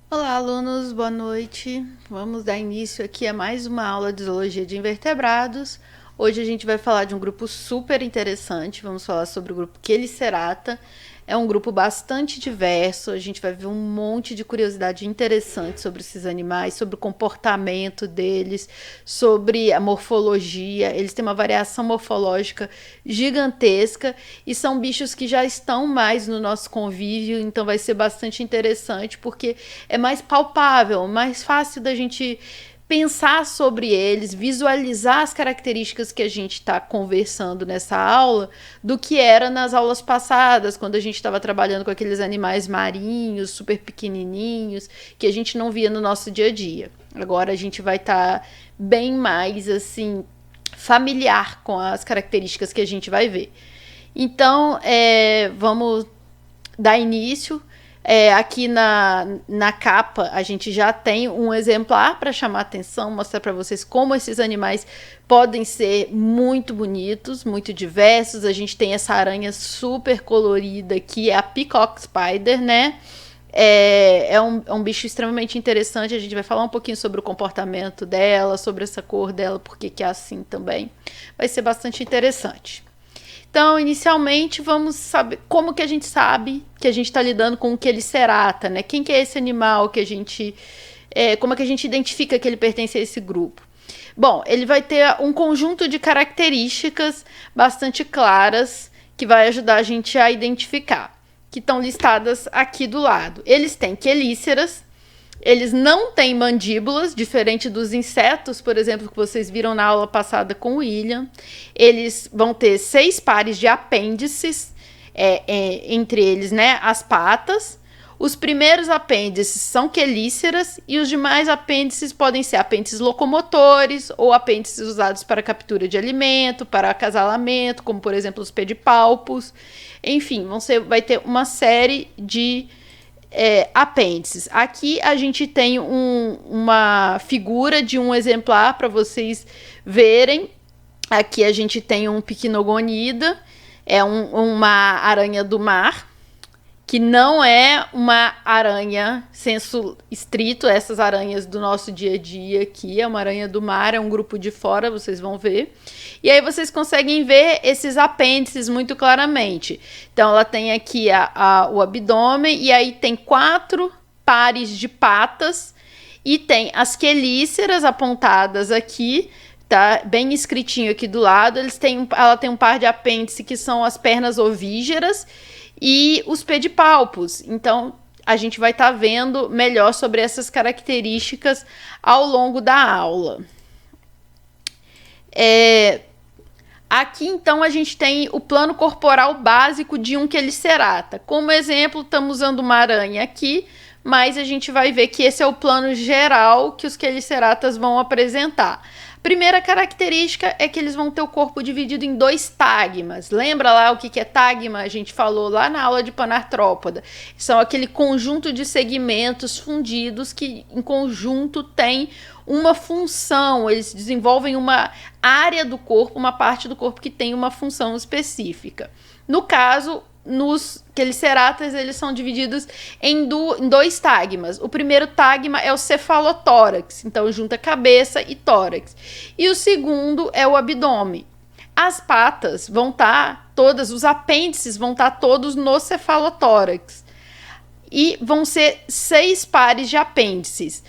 Olá, alunos, boa noite. Vamos dar início aqui a mais uma aula de zoologia de invertebrados. Hoje a gente vai falar de um grupo super interessante. Vamos falar sobre o grupo Chelicerata. É um grupo bastante diverso. A gente vai ver um monte de curiosidade interessante sobre esses animais, sobre o comportamento deles, sobre a morfologia. Eles têm uma variação morfológica gigantesca e são bichos que já estão mais no nosso convívio, então vai ser bastante interessante porque é mais palpável, mais fácil da gente pensar sobre eles, visualizar as características que a gente está conversando nessa aula do que era nas aulas passadas, quando a gente estava trabalhando com aqueles animais marinhos, super pequenininhos, que a gente não via no nosso dia a dia. Agora a gente vai estar bem mais assim familiar com as características que a gente vai ver. Então, vamos dar início. Aqui na capa a gente já tem um exemplar para chamar a atenção, mostrar para vocês como esses animais podem ser muito bonitos, muito diversos. A gente tem essa aranha super colorida que é a Peacock Spider, né? É um bicho extremamente interessante. A gente vai falar um pouquinho sobre o comportamento dela, sobre essa cor dela, porque que é assim também. Vai ser bastante interessante. Então, inicialmente, vamos saber como que a gente sabe que a gente está lidando com o Chelicerata, né? Quem que é esse animal que a gente... como é que a gente identifica que ele pertence a esse grupo? Bom, ele vai ter um conjunto de características bastante claras que vai ajudar a gente a identificar, que estão listadas aqui do lado. Eles têm quelíceras, eles não têm mandíbulas, diferente dos insetos, por exemplo, que vocês viram na aula passada com o William. Eles vão ter 6 pares de apêndices, entre eles, né, as patas. Os primeiros apêndices são quelíceras e os demais apêndices podem ser apêndices locomotores ou apêndices usados para captura de alimento, para acasalamento, como por exemplo os pedipalpos. Enfim, vai ter uma série de apêndices. Aqui a gente tem uma figura de um exemplar para vocês verem. Aqui a gente tem um Pycnogonida, uma aranha do mar, que não é uma aranha senso estrito, essas aranhas do nosso dia a dia aqui, é uma aranha do mar, é um grupo de fora, vocês vão ver. E aí vocês conseguem ver esses apêndices muito claramente. Então ela tem aqui o abdômen, e aí tem 4 pares de patas, e tem as quelíceras apontadas aqui, tá bem escritinho aqui do lado. Ela tem um par de apêndice que são as pernas ovígeras, e os pedipalpos. Então, a gente vai estar vendo melhor sobre essas características ao longo da aula. Aqui, então, a gente tem o plano corporal básico de um Chelicerata. Como exemplo, estamos usando uma aranha aqui, mas a gente vai ver que esse é o plano geral que os Cheliceratas vão apresentar. Primeira característica é que eles vão ter o corpo dividido em 2 tagmas. Lembra lá o que é tagma? A gente falou lá na aula de Panartrópoda. São aquele conjunto de segmentos fundidos que em conjunto tem uma função. Eles desenvolvem uma área do corpo, uma parte do corpo que tem uma função específica. No caso, nos Cheliceratas, eles são divididos em 2 tagmas. O primeiro tagma é o cefalotórax, então junta cabeça e tórax. E o segundo é o abdômen. As patas vão estar todas, os apêndices vão estar todos no cefalotórax. E vão ser 6 pares de apêndices.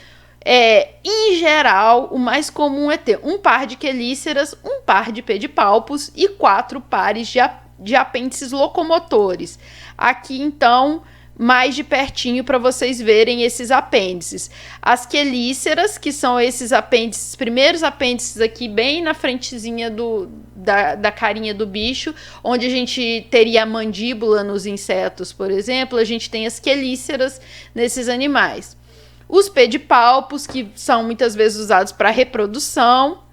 Em geral, o mais comum é ter um par de quelíceras, um par de pedipalpos e 4 pares de apêndices locomotores. Aqui, então, mais de pertinho para vocês verem esses apêndices. As quelíceras, que são esses apêndices, primeiros apêndices aqui bem na frentezinha da carinha do bicho, onde a gente teria a mandíbula nos insetos, por exemplo, a gente tem as quelíceras nesses animais. Os pedipalpos, que são muitas vezes usados para reprodução.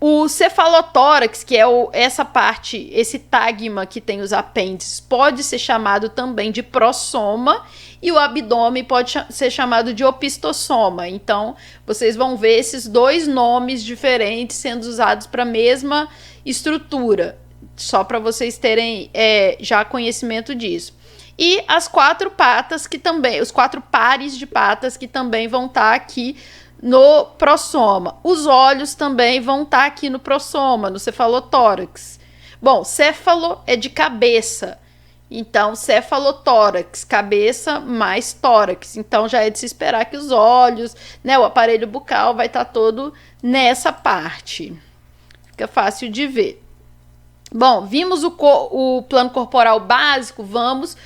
O cefalotórax, que é essa parte, esse tagma que tem os apêndices, pode ser chamado também de prossoma, e o abdômen pode ser chamado de opistossoma. Então, vocês vão ver esses 2 nomes diferentes sendo usados para a mesma estrutura, só para vocês terem já conhecimento disso. E as 4 patas que também, os 4 pares de patas que também vão estar aqui no prossoma. Os olhos também vão estar aqui no prossoma, no cefalotórax. Bom, céfalo é de cabeça. Então, cefalotórax, cabeça mais tórax. Então, já é de se esperar que os olhos, né, o aparelho bucal vai estar todo nessa parte. Fica fácil de ver. Bom, vimos o plano corporal básico, vamos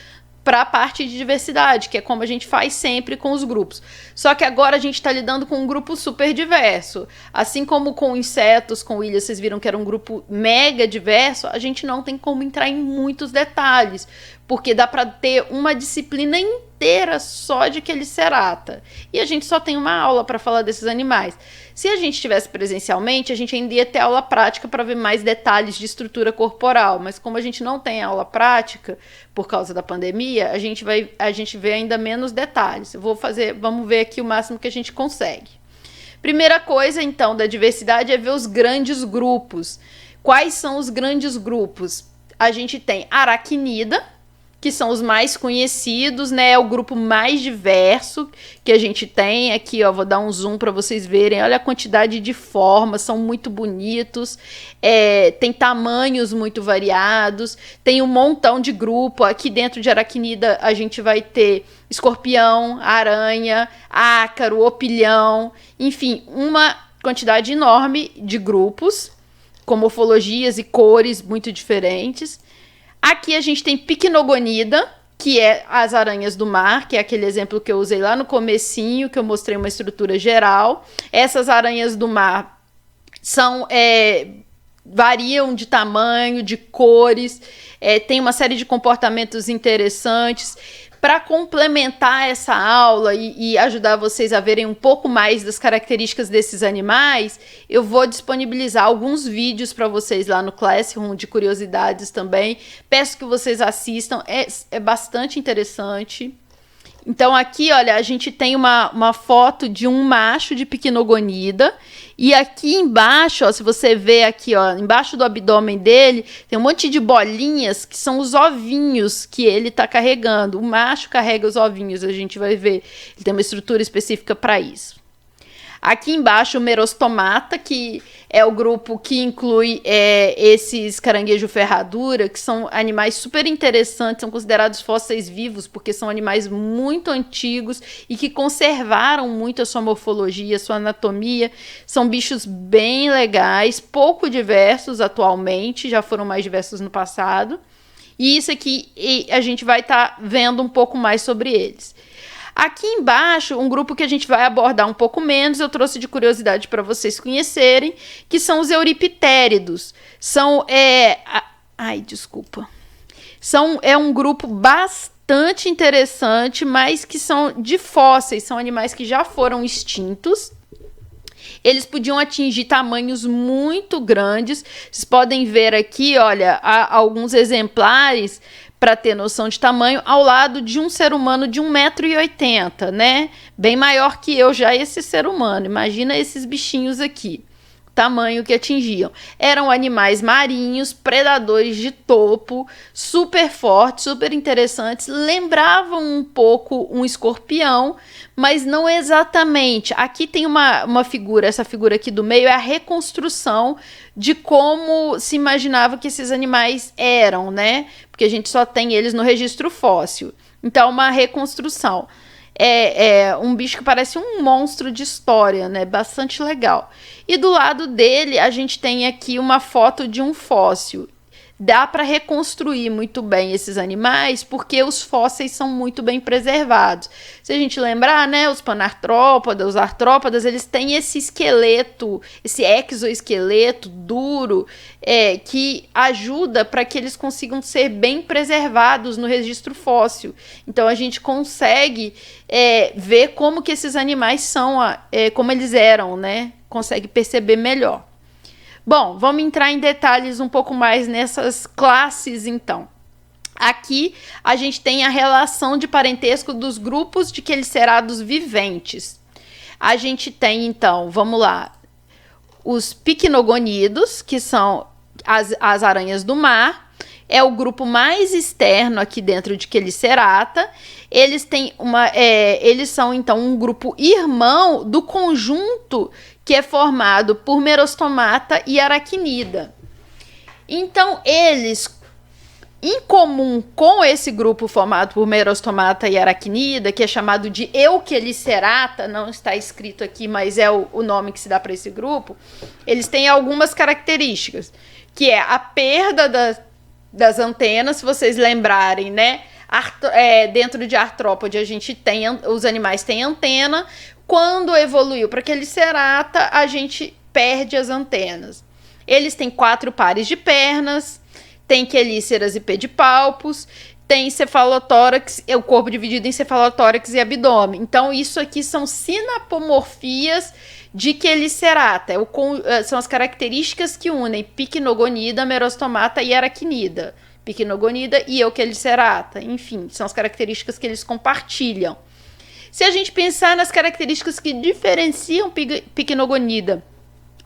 para a parte de diversidade, que é como a gente faz sempre com os grupos. Só que agora a gente está lidando com um grupo super diverso. Assim como com insetos, com ilhas, vocês viram que era um grupo mega diverso, a gente não tem como entrar em muitos detalhes, porque dá para ter uma disciplina inteira só de Chelicerata. E a gente só tem uma aula para falar desses animais. Se a gente estivesse presencialmente, a gente ainda ia ter aula prática para ver mais detalhes de estrutura corporal, mas como a gente não tem aula prática por causa da pandemia, a gente vê ainda menos detalhes. Vamos ver aqui o máximo que a gente consegue. Primeira coisa, então, da diversidade é ver os grandes grupos. Quais são os grandes grupos? A gente tem aracnida, que são os mais conhecidos, né? É o grupo mais diverso que a gente tem. Aqui, ó, vou dar um zoom para vocês verem. Olha a quantidade de formas, são muito bonitos. Tem tamanhos muito variados. Tem um montão de grupo. Aqui dentro de aracnida a gente vai ter escorpião, aranha, ácaro, opilhão. Enfim, uma quantidade enorme de grupos, com morfologias e cores muito diferentes. Aqui a gente tem Pycnogonida, que é as aranhas do mar, que é aquele exemplo que eu usei lá no comecinho, que eu mostrei uma estrutura geral. Essas aranhas do mar variam de tamanho, de cores, tem uma série de comportamentos interessantes. Para complementar essa aula e ajudar vocês a verem um pouco mais das características desses animais, eu vou disponibilizar alguns vídeos para vocês lá no Classroom de curiosidades também. Peço que vocês assistam, é bastante interessante. Então aqui, olha, a gente tem uma foto de um macho de Pycnogonida. E aqui embaixo, ó, se você ver aqui, ó, embaixo do abdômen dele, tem um monte de bolinhas que são os ovinhos que ele está carregando. O macho carrega os ovinhos, a gente vai ver. Ele tem uma estrutura específica para isso. Aqui embaixo, o Merostomata, que é o grupo que inclui esses caranguejo ferradura, que são animais super interessantes, são considerados fósseis vivos, porque são animais muito antigos e que conservaram muito a sua morfologia, a sua anatomia. São bichos bem legais, pouco diversos atualmente, já foram mais diversos no passado. E isso aqui a gente vai estar vendo um pouco mais sobre eles. Aqui embaixo, um grupo que a gente vai abordar um pouco menos, eu trouxe de curiosidade para vocês conhecerem, que são os euriptéridos. É um grupo bastante interessante, mas que são de fósseis, são animais que já foram extintos. Eles podiam atingir tamanhos muito grandes. Vocês podem ver aqui, olha, há alguns exemplares, para ter noção de tamanho, ao lado de um ser humano de 1,80 m, né? Bem maior que eu já esse ser humano. Imagina esses bichinhos aqui, o tamanho que atingiam. Eram animais marinhos, predadores de topo, super fortes, super interessantes. Lembravam um pouco um escorpião, mas não exatamente. Aqui tem uma figura, essa figura aqui do meio é a reconstrução de como se imaginava que esses animais eram, né? Porque a gente só tem eles no registro fóssil. Então, uma reconstrução. É um bicho que parece um monstro de história, né? Bastante legal. E do lado dele, a gente tem aqui uma foto de um fóssil. Dá para reconstruir muito bem esses animais, porque os fósseis são muito bem preservados. Se a gente lembrar, né, os panartrópodas, os artrópodas, eles têm esse esqueleto, esse exoesqueleto duro, que ajuda para que eles consigam ser bem preservados no registro fóssil. Então, a gente consegue ver como que esses animais são, como eles eram, né? Consegue perceber melhor. Bom, vamos entrar em detalhes um pouco mais nessas classes, então. Aqui a gente tem a relação de parentesco dos grupos de quelicerados viventes. A gente tem, então, vamos lá, os pycnogonidos, que são as aranhas do mar, é o grupo mais externo aqui dentro de Chelicerata. Eles são então um grupo irmão do conjunto que é formado por Merostomata e Arachnida. Então, eles, em comum com esse grupo formado por Merostomata e Arachnida, que é chamado de Euchelicerata, não está escrito aqui, mas é o nome que se dá para esse grupo, eles têm algumas características, que é a perda das antenas, se vocês lembrarem, né? Dentro de artrópode, os animais têm antena. Quando evoluiu para Chelicerata, a gente perde as antenas. Eles têm 4 pares de pernas, tem quelíceras e pedipalpos, tem cefalotórax, o corpo dividido em cefalotórax e abdômen. Então, isso aqui são sinapomorfias de Chelicerata. São as características que unem Pycnogonida, Merostomata e Arachnida. Pycnogonida e Euchelicerata. Enfim, são as características que eles compartilham. Se a gente pensar nas características que diferenciam Pycnogonida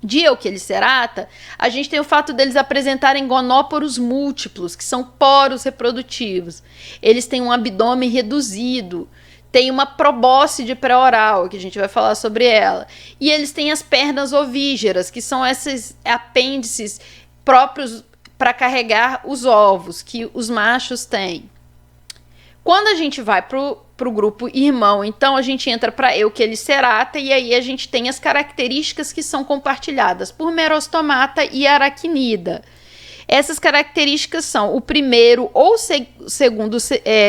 de Euchelicerata, a gente tem o fato deles apresentarem gonóporos múltiplos, que são poros reprodutivos. Eles têm um abdômen reduzido, tem uma probóscide pré-oral, que a gente vai falar sobre ela. E eles têm as pernas ovígeras, que são esses apêndices próprios para carregar os ovos, que os machos têm. Quando a gente vai para o grupo irmão, então a gente entra para Euchelicerata e aí a gente tem as características que são compartilhadas por Merostomata e Arachnida. Essas características são o primeiro ou segundo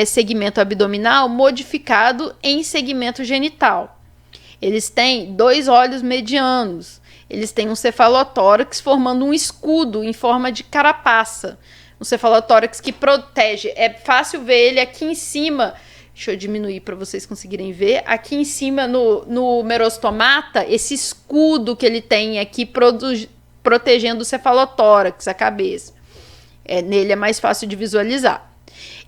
segmento abdominal modificado em segmento genital. Eles têm 2 olhos medianos. Eles têm um cefalotórax formando um escudo em forma de carapaça. Um cefalotórax que protege. É fácil ver ele aqui em cima. Deixa eu diminuir para vocês conseguirem ver. Aqui em cima no Merostomata, esse escudo que ele tem aqui protegendo o cefalotórax, a cabeça. Nele é mais fácil de visualizar.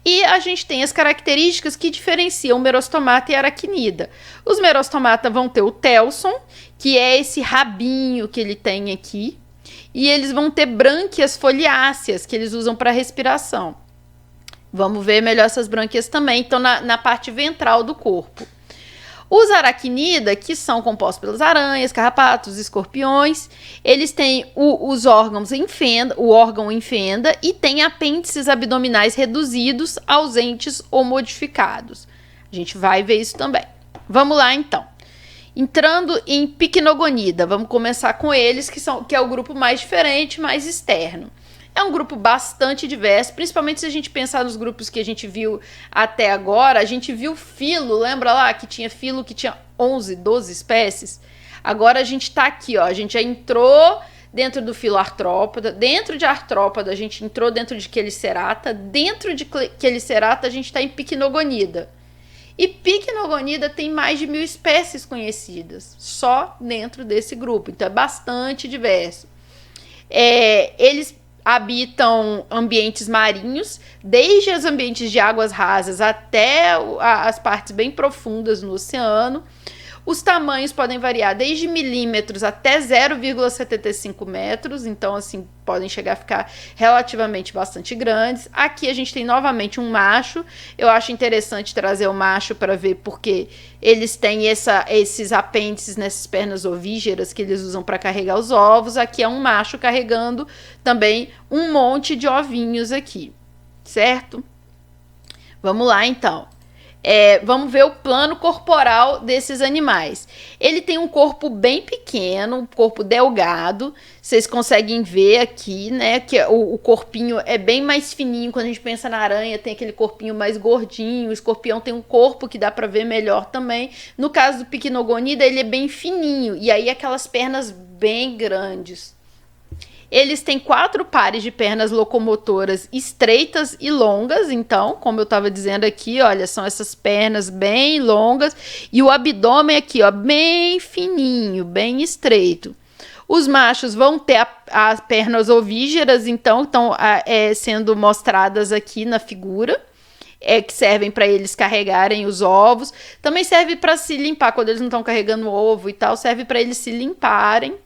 E a gente tem as características que diferenciam Merostomata e Arachnida. Os Merostomata vão ter o telson, que é esse rabinho que ele tem aqui. E eles vão ter brânquias foliáceas, que eles usam para respiração. Vamos ver melhor essas brânquias também, então na parte ventral do corpo. Os Arachnida, que são compostos pelas aranhas, carrapatos, escorpiões, eles têm os órgãos em fenda, o órgão em fenda, e tem apêndices abdominais reduzidos, ausentes ou modificados. A gente vai ver isso também. Vamos lá, então. Entrando em Pycnogonida, vamos começar com eles, que é o grupo mais diferente, mais externo. É um grupo bastante diverso, principalmente se a gente pensar nos grupos que a gente viu até agora. A gente viu filo, lembra lá que tinha filo que tinha 11, 12 espécies? Agora a gente tá aqui, ó, a gente já entrou dentro do filo artrópoda, dentro de artrópoda a gente entrou dentro de Chelicerata, dentro de Chelicerata a gente está em Pycnogonida. E Pycnogonida tem mais de 1000 espécies conhecidas, só dentro desse grupo, então é bastante diverso. Eles habitam ambientes marinhos, desde os ambientes de águas rasas até as partes bem profundas no oceano. Os tamanhos podem variar desde milímetros até 0,75 metros, então assim, podem chegar a ficar relativamente bastante grandes. Aqui a gente tem novamente um macho. Eu acho interessante trazer o macho para ver porque eles têm esses apêndices nessas pernas ovígeras que eles usam para carregar os ovos. Aqui é um macho carregando também um monte de ovinhos aqui, certo? Vamos lá então. Vamos ver o plano corporal desses animais. Ele tem um corpo bem pequeno, um corpo delgado. Vocês conseguem ver aqui, né? Que o corpinho é bem mais fininho. Quando a gente pensa na aranha, tem aquele corpinho mais gordinho. O escorpião tem um corpo que dá para ver melhor também. No caso do Pycnogonida, ele é bem fininho. E aí aquelas pernas bem grandes. Eles têm 4 pares de pernas locomotoras estreitas e longas, então, como eu estava dizendo aqui, olha, são essas pernas bem longas e o abdômen aqui, ó, bem fininho, bem estreito. Os machos vão ter as pernas ovígeras, então, estão sendo mostradas aqui na figura. Que servem para eles carregarem os ovos. Também serve para se limpar, quando eles não estão carregando o ovo e tal, serve para eles se limparem.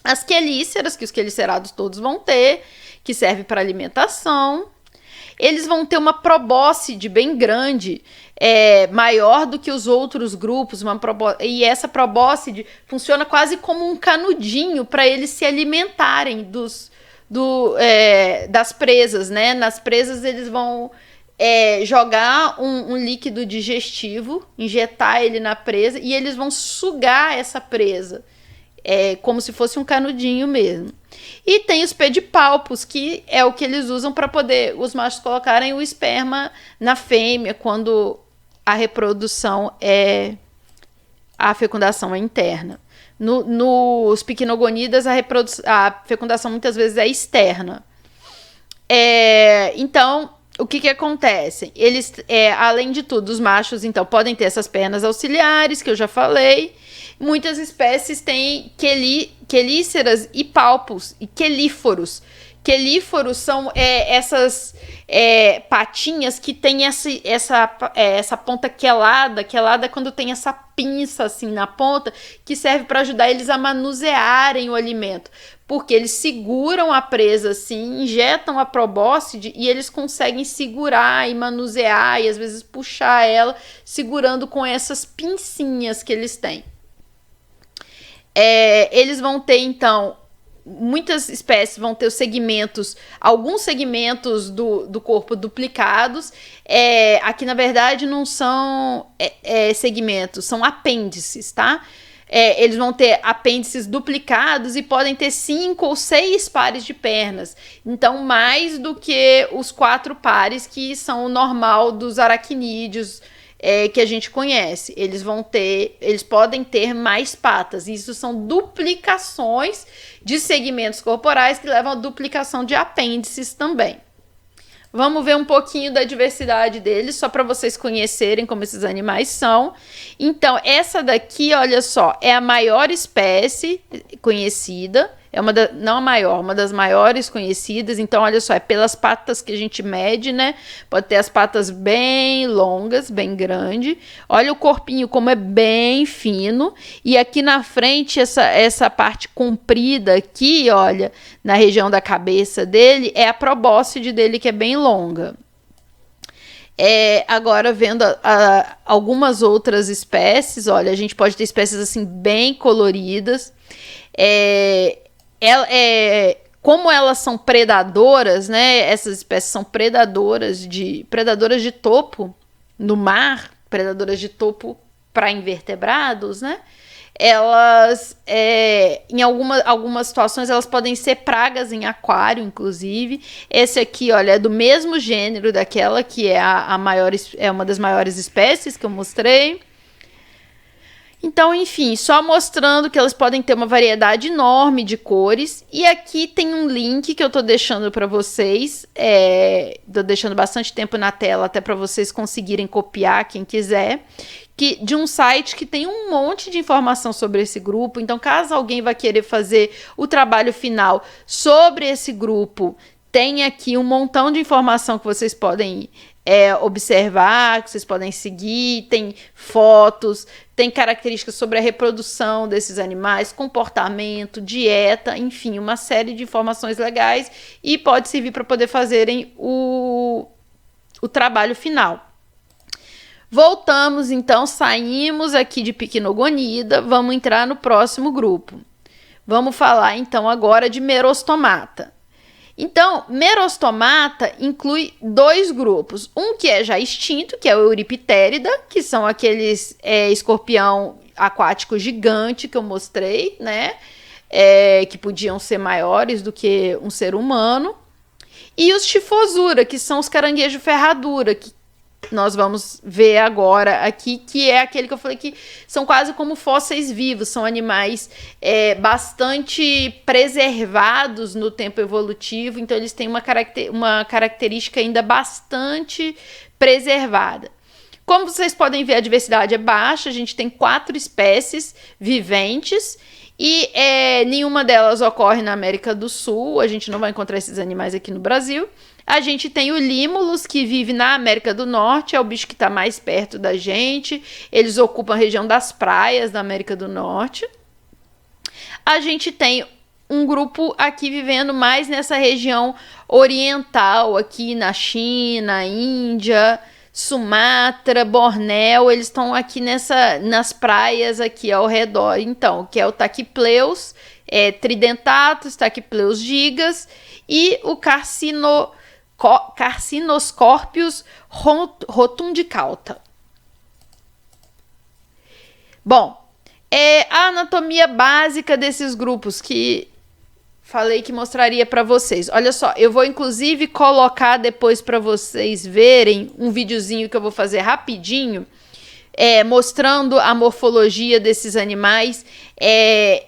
As quelíceras, que os quelicerados todos vão ter, que serve para alimentação. Eles vão ter uma probóscide bem grande, maior do que os outros grupos, e essa probóscide funciona quase como um canudinho para eles se alimentarem das presas, né? Nas presas eles vão jogar um líquido digestivo, injetar ele na presa e eles vão sugar essa presa, como se fosse um canudinho mesmo. E tem os pedipalpos, que é o que eles usam para poder os machos colocarem o esperma na fêmea quando a reprodução a fecundação é interna. Nos picnogonidas a fecundação muitas vezes é externa. Então, o que acontece? Eles, além de tudo, os machos então podem ter essas pernas auxiliares, que eu já falei. Muitas espécies têm quelíceras e palpos, e quelíforos. Quelíforos são essas patinhas que tem essa ponta quelada. Quelada é quando tem essa pinça assim na ponta, que serve para ajudar eles a manusearem o alimento. Porque eles seguram a presa assim, injetam a probóscide e eles conseguem segurar e manusear e às vezes puxar ela, segurando com essas pincinhas que eles têm. Eles vão ter, então, muitas espécies vão ter alguns segmentos do corpo duplicados. Aqui, na verdade, não são segmentos, são apêndices, tá? Eles vão ter apêndices duplicados e podem ter 5 ou 6 pares de pernas. Então, mais do que os 4 pares que são o normal dos aracnídeos, que a gente conhece. Eles podem ter mais patas. Isso são duplicações de segmentos corporais que levam a duplicação de apêndices também. Vamos ver um pouquinho da diversidade deles, só para vocês conhecerem como esses animais são. Então, essa daqui, olha só, é a maior espécie conhecida. Não a maior, uma das maiores conhecidas. Então, olha só, é pelas patas que a gente mede, né? Pode ter as patas bem longas, bem grande. Olha o corpinho como é bem fino. E aqui na frente, essa parte comprida aqui, olha, na região da cabeça dele, é a probóscide dele, que é bem longa. Agora, vendo algumas outras espécies, olha, a gente pode ter espécies assim bem coloridas. Como elas são predadoras, né? Essas espécies são predadoras de topo no mar, predadoras de topo para invertebrados, né? Elas, em algumas situações, elas podem ser pragas em aquário, inclusive. Esse aqui, olha, é do mesmo gênero daquela que é uma das maiores espécies que eu mostrei. Então, enfim, só mostrando que elas podem ter uma variedade enorme de cores. E aqui tem um link que eu tô deixando para vocês. Tô deixando bastante tempo na tela até para vocês conseguirem copiar, quem quiser. De um site que tem um monte de informação sobre esse grupo. Então, caso alguém vá querer fazer o trabalho final sobre esse grupo, tem aqui um montão de informação que vocês podem observar, que vocês podem seguir, tem fotos, tem características sobre a reprodução desses animais, comportamento, dieta, enfim, uma série de informações legais e pode servir para poder fazerem o trabalho final. Voltamos, então, saímos aqui de Pycnogonida, vamos entrar no próximo grupo. Vamos falar, então, agora de Merostomata. Então, Merostomata inclui 2 grupos. Um que é já extinto, que é o Euriptérida, que são aqueles escorpião aquático gigante que eu mostrei, né? Que podiam ser maiores do que um ser humano. E os Chifosura, que são os caranguejos ferradura, que nós vamos ver agora aqui, que é aquele que eu falei que são quase como fósseis vivos, são animais bastante preservados no tempo evolutivo, então eles têm uma característica ainda bastante preservada. Como vocês podem ver, a diversidade é baixa, a gente tem 4 espécies viventes e nenhuma delas ocorre na América do Sul, a gente não vai encontrar esses animais aqui no Brasil. A gente tem o Limulus, que vive na América do Norte, é o bicho que está mais perto da gente. Eles ocupam a região das praias da América do Norte. A gente tem um grupo aqui vivendo mais nessa região oriental, aqui na China, Índia, Sumatra, Bornéu, eles estão aqui nas praias aqui ao redor, então, que é o Tachypleus tridentatus, Tachypleus gigas e o Carcinoscorpius rotundicauta. Bom, a anatomia básica desses grupos que falei que mostraria para vocês. Olha só, eu vou inclusive colocar depois para vocês verem um videozinho que eu vou fazer rapidinho, mostrando a morfologia desses animais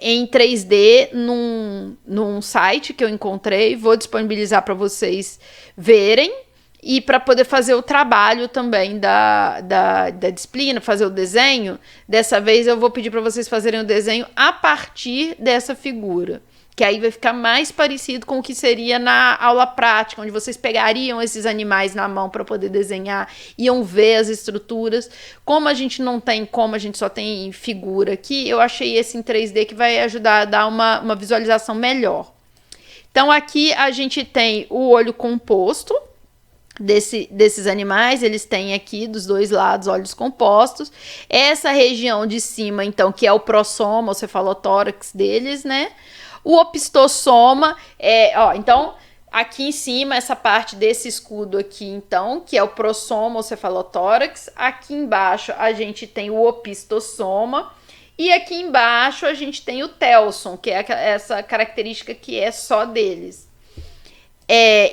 em 3D num site que eu encontrei. Vou disponibilizar para vocês verem e para poder fazer o trabalho também da disciplina, fazer o desenho. Dessa vez eu vou pedir para vocês fazerem o desenho a partir dessa figura, que aí vai ficar mais parecido com o que seria na aula prática, onde vocês pegariam esses animais na mão para poder desenhar, iam ver as estruturas. Como a gente não tem como, a gente só tem figura aqui, eu achei esse em 3D que vai ajudar a dar uma visualização melhor. Então aqui a gente tem o olho composto desses animais, eles têm aqui dos dois lados olhos compostos. Essa região de cima, então, que é o prossoma, o cefalotórax deles, né? O opistossoma então, aqui em cima, essa parte desse escudo aqui, então, que é o prossoma, o cefalotórax. Aqui embaixo a gente tem o opistossoma. E aqui embaixo a gente tem o telson, que é essa característica que é só deles.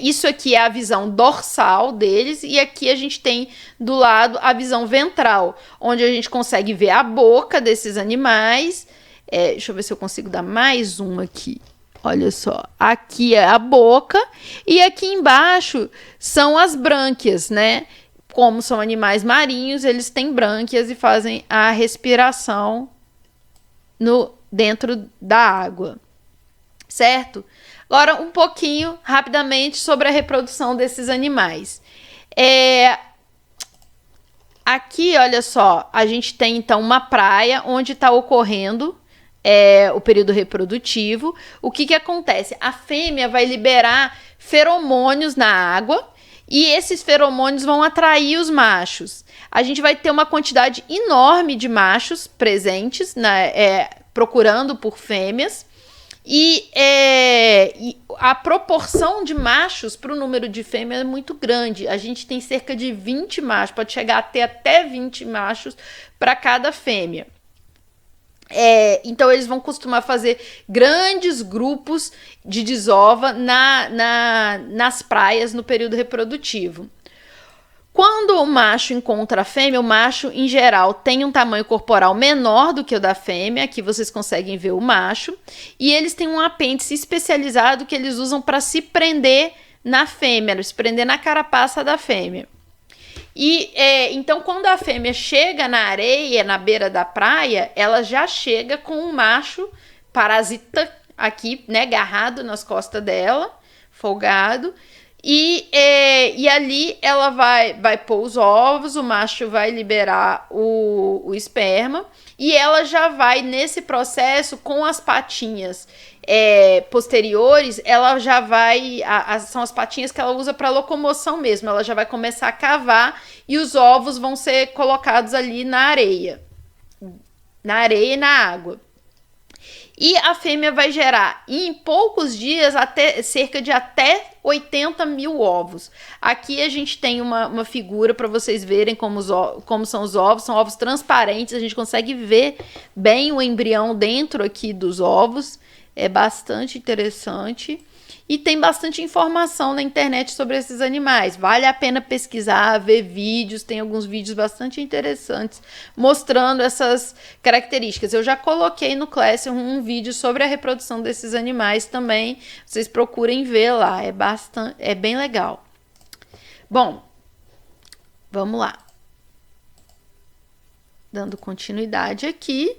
Isso aqui é a visão dorsal deles, e aqui a gente tem do lado a visão ventral, onde a gente consegue ver a boca desses animais. Deixa eu ver se eu consigo dar mais um aqui. Olha só, aqui é a boca e aqui embaixo são as brânquias, né? Como são animais marinhos, eles têm brânquias e fazem a respiração dentro da água, certo? Agora, um pouquinho, rapidamente, sobre a reprodução desses animais. Aqui, olha só, a gente tem, então, uma praia onde está ocorrendo o período reprodutivo. O que acontece? A fêmea vai liberar feromônios na água e esses feromônios vão atrair os machos. A gente vai ter uma quantidade enorme de machos presentes, procurando por fêmeas. E a proporção de machos para o número de fêmeas é muito grande. A gente tem cerca de 20 machos, pode chegar até 20 machos para cada fêmea. Então eles vão costumar fazer grandes grupos de desova nas praias no período reprodutivo. Quando o macho encontra a fêmea, o macho, em geral, tem um tamanho corporal menor do que o da fêmea. Aqui vocês conseguem ver o macho. E eles têm um apêndice especializado que eles usam para se prender na fêmea, se prender na carapaça da fêmea. E então, quando a fêmea chega na areia, na beira da praia, ela já chega com um macho parasita aqui, né, agarrado nas costas dela, folgado. E ali ela vai pôr os ovos, o macho vai liberar o esperma e ela já vai, nesse processo, com as patinhas posteriores, ela já vai, são as patinhas que ela usa para locomoção mesmo, ela já vai começar a cavar e os ovos vão ser colocados ali na areia e na água. E a fêmea vai gerar, em poucos dias, cerca de até 80 mil ovos. Aqui a gente tem uma figura para vocês verem como são os ovos. São ovos transparentes, a gente consegue ver bem o embrião dentro aqui dos ovos. É bastante interessante. E tem bastante informação na internet sobre esses animais. Vale a pena pesquisar, ver vídeos. Tem alguns vídeos bastante interessantes mostrando essas características. Eu já coloquei no Classroom um vídeo sobre a reprodução desses animais também. Vocês procurem ver lá. É bem legal. Bom, vamos lá. Dando continuidade aqui.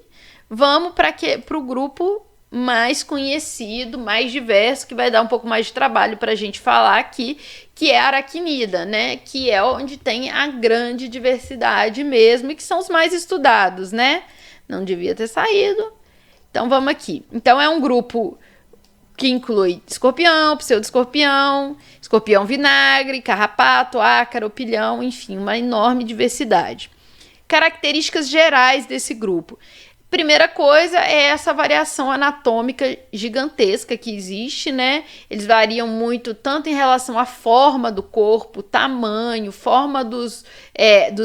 Vamos para o grupo mais conhecido, mais diverso, que vai dar um pouco mais de trabalho para a gente falar aqui, que é a aracnida, né? Que é onde tem a grande diversidade mesmo e que são os mais estudados, né? Não devia ter saído. Então vamos aqui. Então é um grupo que inclui escorpião, pseudo-escorpião, escorpião vinagre, carrapato, ácaro, pilhão, enfim, uma enorme diversidade. Características gerais desse grupo. Primeira coisa é essa variação anatômica gigantesca que existe, né? Eles variam muito tanto em relação à forma do corpo, tamanho, forma dos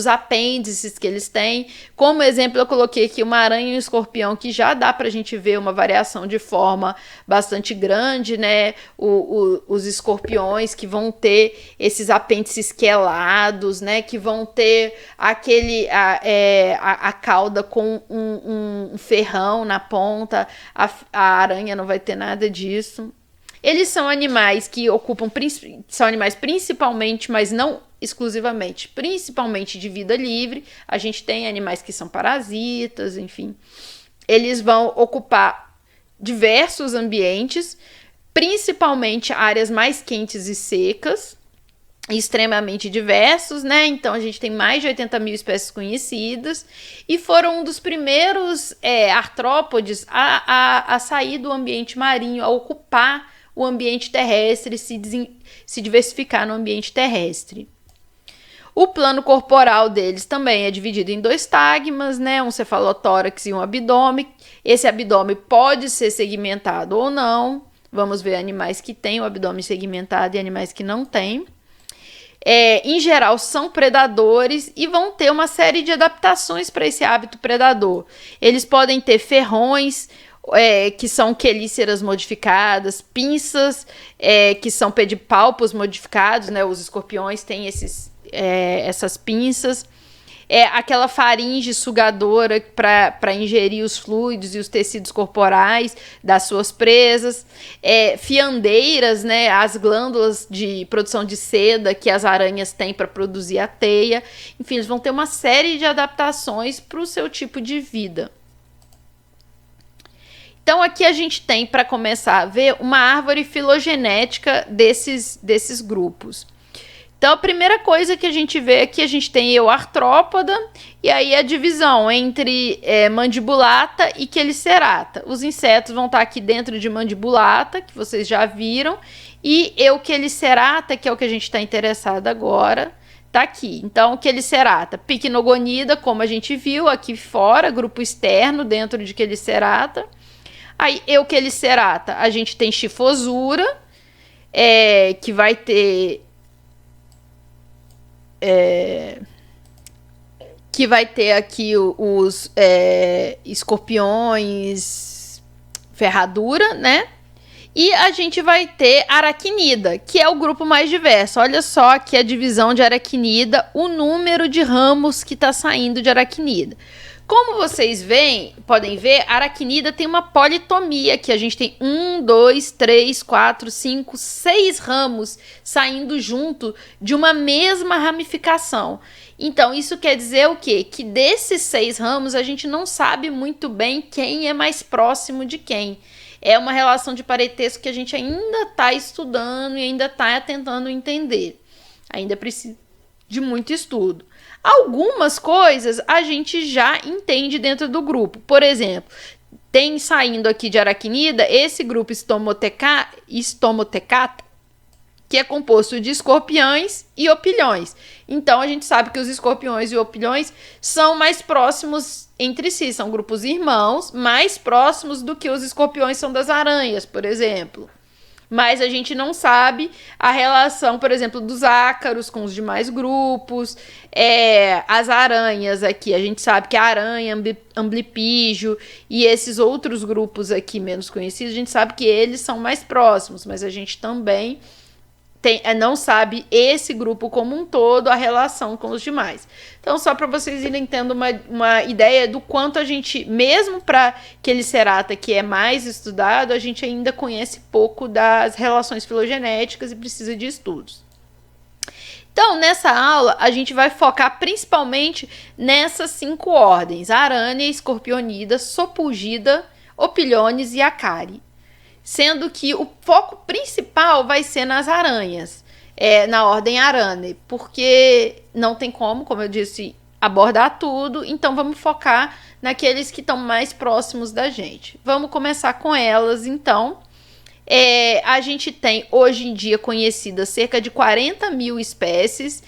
apêndices que eles têm. Como exemplo, eu coloquei aqui uma aranha e um escorpião, que já dá pra gente ver uma variação de forma bastante grande, né? Os escorpiões que vão ter esses apêndices quelados, né? Que vão ter a cauda com um ferrão na ponta, a aranha não vai ter nada disso. Eles são animais que são animais principalmente, mas não exclusivamente, principalmente de vida livre. A gente tem animais que são parasitas, enfim. Eles vão ocupar diversos ambientes, principalmente áreas mais quentes e secas, extremamente diversos, né? Então a gente tem mais de 80 mil espécies conhecidas e foram um dos primeiros artrópodes a sair do ambiente marinho, a ocupar o ambiente terrestre, se diversificar no ambiente terrestre. O plano corporal deles também é dividido em 2 tagmas, né? Um cefalotórax e um abdômen. Esse abdômen pode ser segmentado ou não. Vamos ver animais que têm o abdômen segmentado e animais que não têm. Em geral, são predadores e vão ter uma série de adaptações para esse hábito predador. Eles podem ter ferrões, que são quelíceras modificadas, pinças, que são pedipalpos modificados, né? Os escorpiões têm essas pinças. Aquela faringe sugadora para ingerir os fluidos e os tecidos corporais das suas presas, fiandeiras, né, as glândulas de produção de seda que as aranhas têm para produzir a teia. Enfim, eles vão ter uma série de adaptações para o seu tipo de vida. Então aqui a gente tem, para começar a ver, uma árvore filogenética desses grupos. Então, a primeira coisa que a gente vê aqui, a gente tem euartrópoda, e aí a divisão entre mandibulata e quelicerata. Os insetos vão estar aqui dentro de mandibulata, que vocês já viram, e euquelicerata, que é o que a gente está interessado agora, tá aqui. Então, quelicerata, picnogonida, como a gente viu aqui fora, grupo externo dentro de quelicerata. Aí, euquelicerata, a gente tem chifosura, que vai ter... que vai ter aqui os escorpiões ferradura, né? E a gente vai ter aracnida, que é o grupo mais diverso. Olha só aqui a divisão de aracnida, o número de ramos que está saindo de aracnida. Como vocês podem ver, a aracnida tem uma politomia, que a gente tem 1, 2, 3, 4, 5, 6 ramos saindo junto de uma mesma ramificação. Então, isso quer dizer o quê? Que desses 6 ramos, a gente não sabe muito bem quem é mais próximo de quem. É uma relação de parentesco que a gente ainda está estudando e ainda está tentando entender. Ainda precisa de muito estudo. Algumas coisas a gente já entende dentro do grupo. Por exemplo, tem saindo aqui de aracnida esse grupo Stomotecata, que é composto de escorpiões e opilhões. Então, a gente sabe que os escorpiões e opilhões são mais próximos entre si. São grupos irmãos, mais próximos do que os escorpiões são das aranhas, por exemplo. Mas a gente não sabe a relação, por exemplo, dos ácaros com os demais grupos. As aranhas aqui, a gente sabe que a aranha, amblipígio e esses outros grupos aqui menos conhecidos, a gente sabe que eles são mais próximos, mas a gente também não sabe esse grupo como um todo, a relação com os demais. Então, só para vocês irem tendo uma ideia do quanto a gente, mesmo para quelicerata, que é mais estudado, a gente ainda conhece pouco das relações filogenéticas e precisa de estudos. Então, nessa aula, a gente vai focar principalmente nessas 5 ordens: Arania, Escorpionida, Sopulgida, Opiliones e Acari. Sendo que o foco principal vai ser nas aranhas, na ordem Arania, porque não tem como eu disse, abordar tudo, então vamos focar naqueles que estão mais próximos da gente. Vamos começar com elas, então. A gente tem, hoje em dia, conhecidas cerca de 40 mil espécies,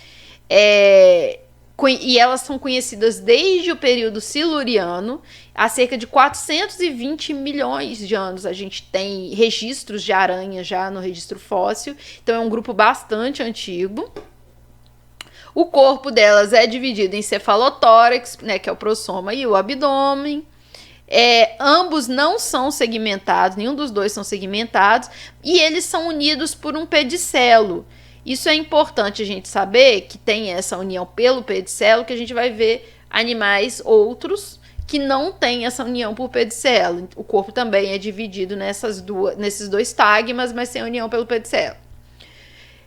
e elas são conhecidas desde o período siluriano. Há cerca de 420 milhões de anos a gente tem registros de aranha já no registro fóssil, então é um grupo bastante antigo. O corpo delas é dividido em cefalotórax, né, que é o prossoma, e o abdômen. Ambos não são segmentados, nenhum dos dois são segmentados, e eles são unidos por um pedicelo. Isso é importante a gente saber, que tem essa união pelo pedicelo, que a gente vai ver animais outros que não têm essa união por pedicelo. O corpo também é dividido nesses dois tagmas, mas sem união pelo pedicelo.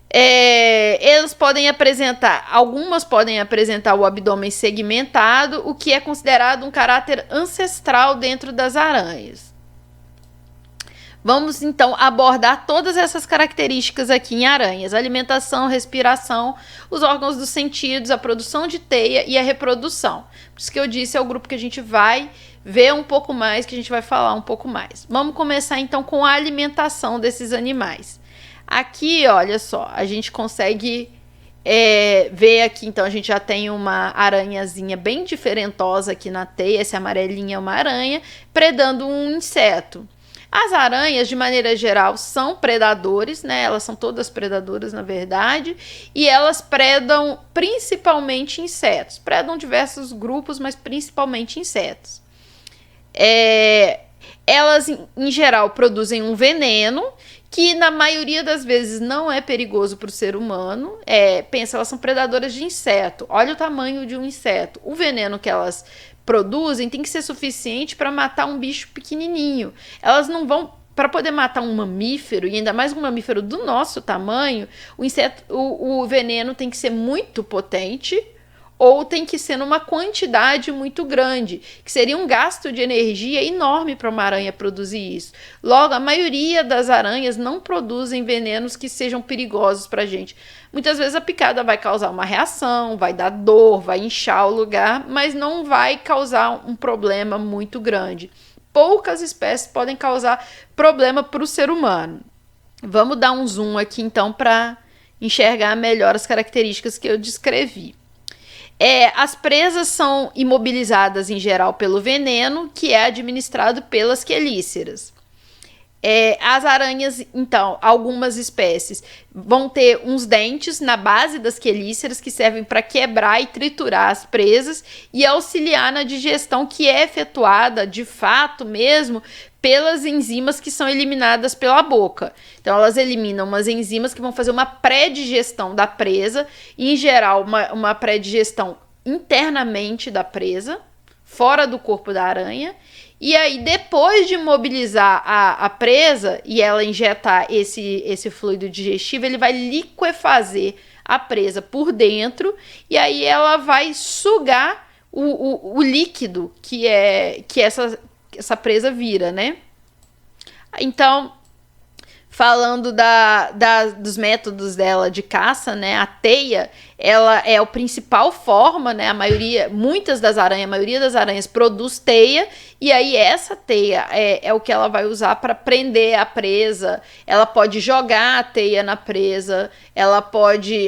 Eles podem apresentar, algumas podem apresentar o abdômen segmentado, o que é considerado um caráter ancestral dentro das aranhas. Vamos então abordar todas essas características aqui em aranhas: alimentação, respiração, os órgãos dos sentidos, a produção de teia e a reprodução. Por isso que eu disse, é o grupo que a gente vai ver um pouco mais, que a gente vai falar um pouco mais. Vamos começar então com a alimentação desses animais. Aqui, olha só, a gente consegue ver aqui, então a gente já tem uma aranhazinha bem diferentosa aqui na teia. Essa amarelinha é uma aranha predando um inseto. As aranhas, de maneira geral, são predadores, né? Elas são todas predadoras, na verdade, e elas predam principalmente insetos. Predam diversos grupos, mas principalmente insetos. Elas, em geral, produzem um veneno que, na maioria das vezes, não é perigoso para o ser humano. Pensa, elas são predadoras de inseto. Olha o tamanho de um inseto. O veneno que elas produzem tem que ser suficiente para matar um bicho pequenininho. Elas não vão, para poder matar um mamífero, e ainda mais um mamífero do nosso tamanho, o veneno tem que ser muito potente, ou tem que ser numa quantidade muito grande, que seria um gasto de energia enorme para uma aranha produzir isso. Logo, a maioria das aranhas não produzem venenos que sejam perigosos para a gente. Muitas vezes a picada vai causar uma reação, vai dar dor, vai inchar o lugar, mas não vai causar um problema muito grande. Poucas espécies podem causar problema para o ser humano. Vamos dar um zoom aqui então para enxergar melhor as características que eu descrevi. As presas são imobilizadas em geral pelo veneno, que é administrado pelas quelíceras. As aranhas, então, algumas espécies vão ter uns dentes na base das quelíceras que servem para quebrar e triturar as presas e auxiliar na digestão, que é efetuada de fato mesmo pelas enzimas que são eliminadas pela boca. Então, elas eliminam umas enzimas que vão fazer uma pré-digestão da presa, e, em geral, uma pré-digestão internamente da presa, fora do corpo da aranha. E aí, depois de mobilizar a presa e ela injetar esse fluido digestivo, ele vai liquefazer a presa por dentro, e aí ela vai sugar o líquido que essa presa vira, né? Então, falando dos métodos dela de caça, né? A teia, ela é a principal forma, né? A maioria das aranhas produz teia, e aí essa teia é o que ela vai usar para prender a presa. Ela pode jogar a teia na presa,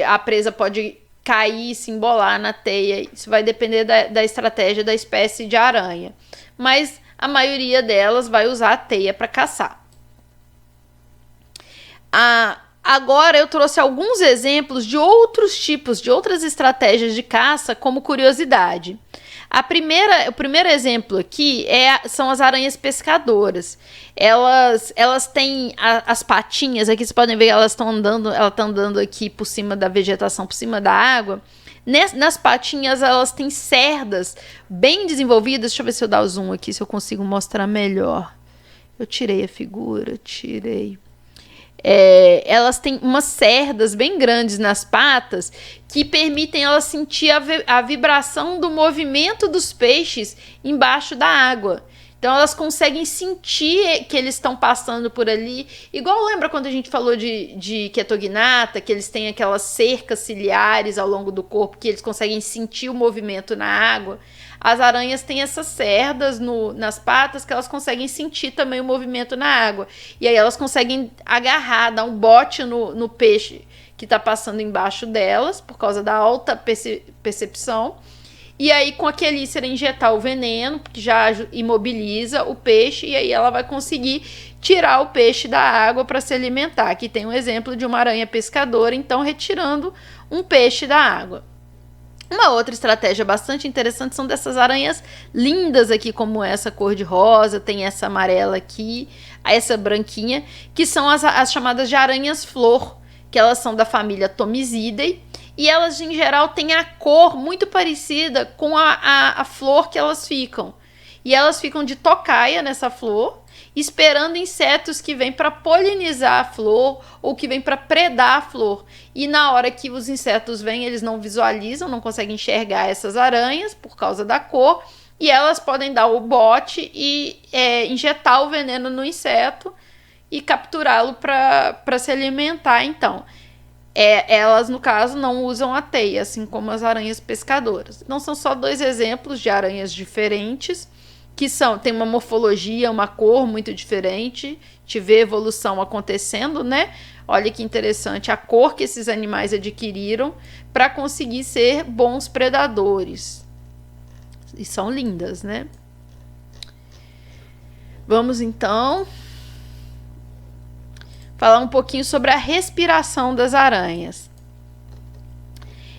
a presa pode cair e se embolar na teia. Isso vai depender da estratégia da espécie de aranha. Mas a maioria delas vai usar a teia para caçar. Agora eu trouxe alguns exemplos de outros tipos, de outras estratégias de caça, como curiosidade. O primeiro exemplo aqui são as aranhas pescadoras. Elas têm as patinhas, aqui vocês podem ver, ela está andando aqui por cima da vegetação, por cima da água. Nas patinhas elas têm cerdas bem desenvolvidas. Deixa eu ver se eu dar o zoom aqui, se eu consigo mostrar melhor. Eu tirei a figura, elas têm umas cerdas bem grandes nas patas que permitem elas sentir a vibração do movimento dos peixes embaixo da água. Então elas conseguem sentir que eles estão passando por ali. Igual lembra quando a gente falou de Chaetognatha, que eles têm aquelas cercas ciliares ao longo do corpo, que eles conseguem sentir o movimento na água. as aranhas têm essas cerdas nas patas que elas conseguem sentir também o movimento na água. E aí elas conseguem agarrar, dar um bote no peixe que está passando embaixo delas, por causa da alta percepção. E aí, com a quelícera, injetar o veneno, que já imobiliza o peixe, e aí ela vai conseguir tirar o peixe da água para se alimentar. Aqui tem um exemplo de uma aranha pescadora, então, retirando um peixe da água. Uma outra estratégia bastante interessante são dessas aranhas lindas aqui, como essa cor de rosa, tem essa amarela aqui, essa branquinha, que são as chamadas de aranhas-flor, que elas são da família Tomisidae, e elas, em geral, têm a cor muito parecida com a flor que elas ficam. E elas ficam de tocaia nessa flor, esperando insetos que vêm para polinizar a flor ou que vêm para predar a flor. E na hora que os insetos vêm, eles não visualizam, não conseguem enxergar essas aranhas por causa da cor, e elas podem dar o bote e injetar o veneno no inseto e capturá-lo para se alimentar, então. Elas, no caso, não usam a teia, assim como as aranhas pescadoras. Então, são só 2 exemplos de aranhas diferentes, que tem uma morfologia, uma cor muito diferente. Te vê evolução acontecendo, né? Olha que interessante a cor que esses animais adquiriram para conseguir ser bons predadores. E são lindas, né? Vamos, então, falar um pouquinho sobre a respiração das aranhas.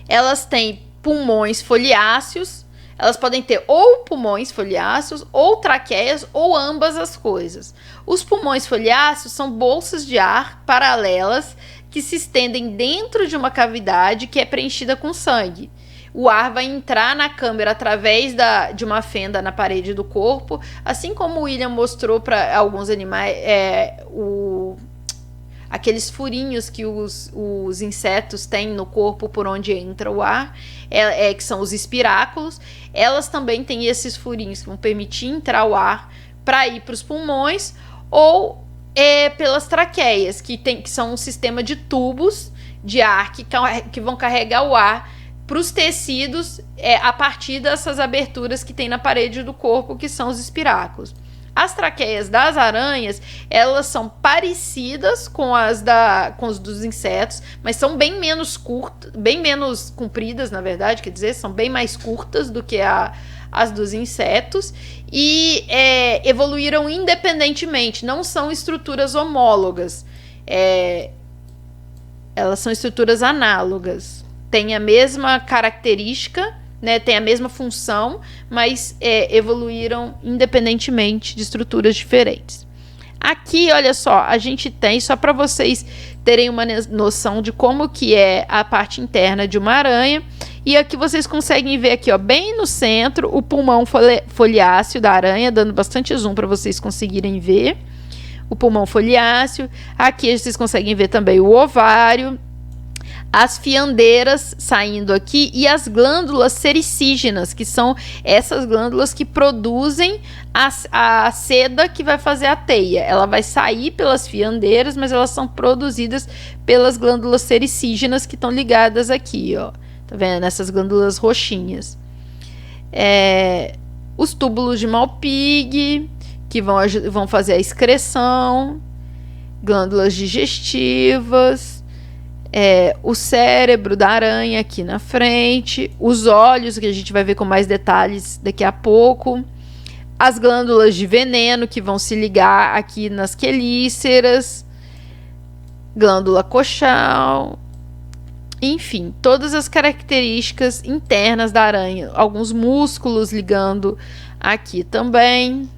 Elas têm pulmões foliáceos, elas podem ter ou pulmões foliáceos, ou traqueias, ou ambas as coisas. Os pulmões foliáceos são bolsas de ar paralelas que se estendem dentro de uma cavidade que é preenchida com sangue. O ar vai entrar na câmara através de uma fenda na parede do corpo, assim como o William mostrou para alguns animais, aqueles furinhos que os insetos têm no corpo por onde entra o ar, que são os espiráculos. Elas também têm esses furinhos que vão permitir entrar o ar para ir para os pulmões, ou pelas traqueias, que são um sistema de tubos de ar que vão carregar o ar para os tecidos a partir dessas aberturas que tem na parede do corpo, que são os espiráculos. As traqueias das aranhas, elas são parecidas com os dos insetos, mas são bem menos curtas, bem menos compridas, na verdade, quer dizer, são bem mais curtas do que as dos insetos, e evoluíram independentemente, não são estruturas homólogas, elas são estruturas análogas, têm a mesma característica, né, tem a mesma função, mas evoluíram independentemente de estruturas diferentes. Aqui, olha só, a gente tem, só para vocês terem uma noção de como que é a parte interna de uma aranha, e aqui vocês conseguem ver aqui, ó, bem no centro, o pulmão foliáceo da aranha, dando bastante zoom para vocês conseguirem ver o pulmão foliáceo. Aqui vocês conseguem ver também o ovário, as fiandeiras saindo aqui e as glândulas sericígenas, que são essas glândulas que produzem a seda que vai fazer a teia. Ela vai sair pelas fiandeiras, mas elas são produzidas pelas glândulas sericígenas que estão ligadas aqui, ó. Tá vendo? Essas glândulas roxinhas. Os túbulos de Malpighi, que vão fazer a excreção, glândulas digestivas, o cérebro da aranha aqui na frente, os olhos, que a gente vai ver com mais detalhes daqui a pouco, as glândulas de veneno que vão se ligar aqui nas quelíceras, glândula coxal, enfim, todas as características internas da aranha, alguns músculos ligando aqui também,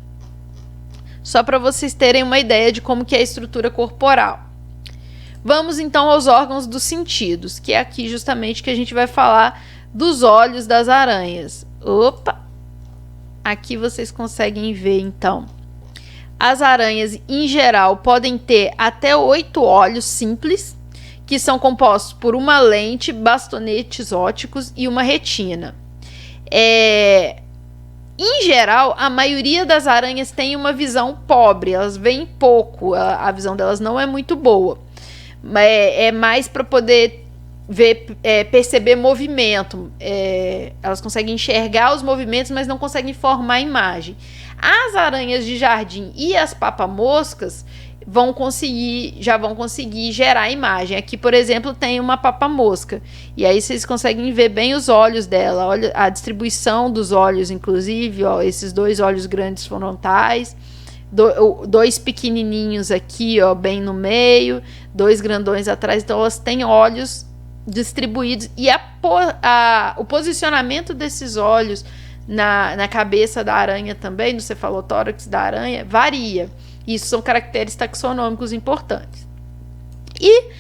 só para vocês terem uma ideia de como que é a estrutura corporal. Vamos então aos órgãos dos sentidos, que é aqui justamente que a gente vai falar dos olhos das aranhas. Opa! Aqui vocês conseguem ver então. As aranhas em geral podem ter até 8 olhos simples, que são compostos por uma lente, bastonetes ópticos e uma retina. Em geral, a maioria das aranhas tem uma visão pobre, elas veem pouco, a visão delas não é muito boa. É mais para poder perceber movimento. Elas conseguem enxergar os movimentos, mas não conseguem formar imagem. As aranhas de jardim e as papamoscas já vão conseguir gerar imagem. Aqui, por exemplo, tem uma papamosca. E aí vocês conseguem ver bem os olhos dela. Olha a distribuição dos olhos, inclusive. Ó, esses 2 olhos grandes frontais. 2 pequenininhos aqui, ó, bem no meio. 2 grandões atrás. Então, elas têm olhos distribuídos. E o posicionamento desses olhos na cabeça da aranha também, no cefalotórax da aranha, varia. Isso são caracteres taxonômicos importantes. E,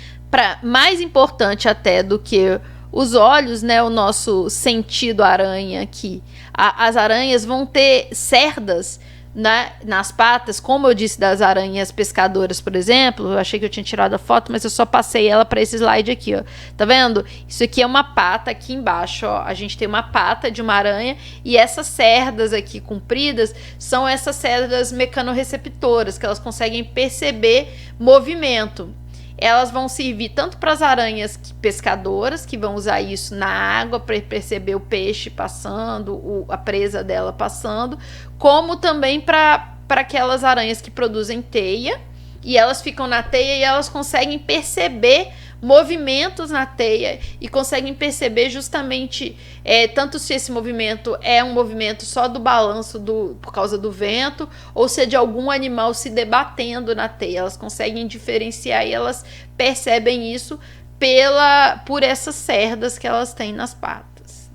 mais importante até do que os olhos, né, o nosso sentido aranha aqui, as aranhas vão ter cerdas nas patas, como eu disse das aranhas pescadoras, por exemplo. Eu achei que eu tinha tirado a foto, mas eu só passei ela para esse slide aqui, ó. Tá vendo? Isso aqui é uma pata aqui embaixo, ó. A gente tem uma pata de uma aranha e essas cerdas aqui compridas são essas cerdas mecanorreceptoras, que elas conseguem perceber movimento. Elas vão servir tanto para as aranhas pescadoras, que vão usar isso na água para perceber o peixe passando, a presa dela passando, como também para aquelas aranhas que produzem teia, e elas ficam na teia e elas conseguem perceber movimentos na teia e conseguem perceber justamente tanto se esse movimento é um movimento só do balanço por causa do vento ou se é de algum animal se debatendo na teia. Elas conseguem diferenciar e elas percebem isso por essas cerdas que elas têm nas patas.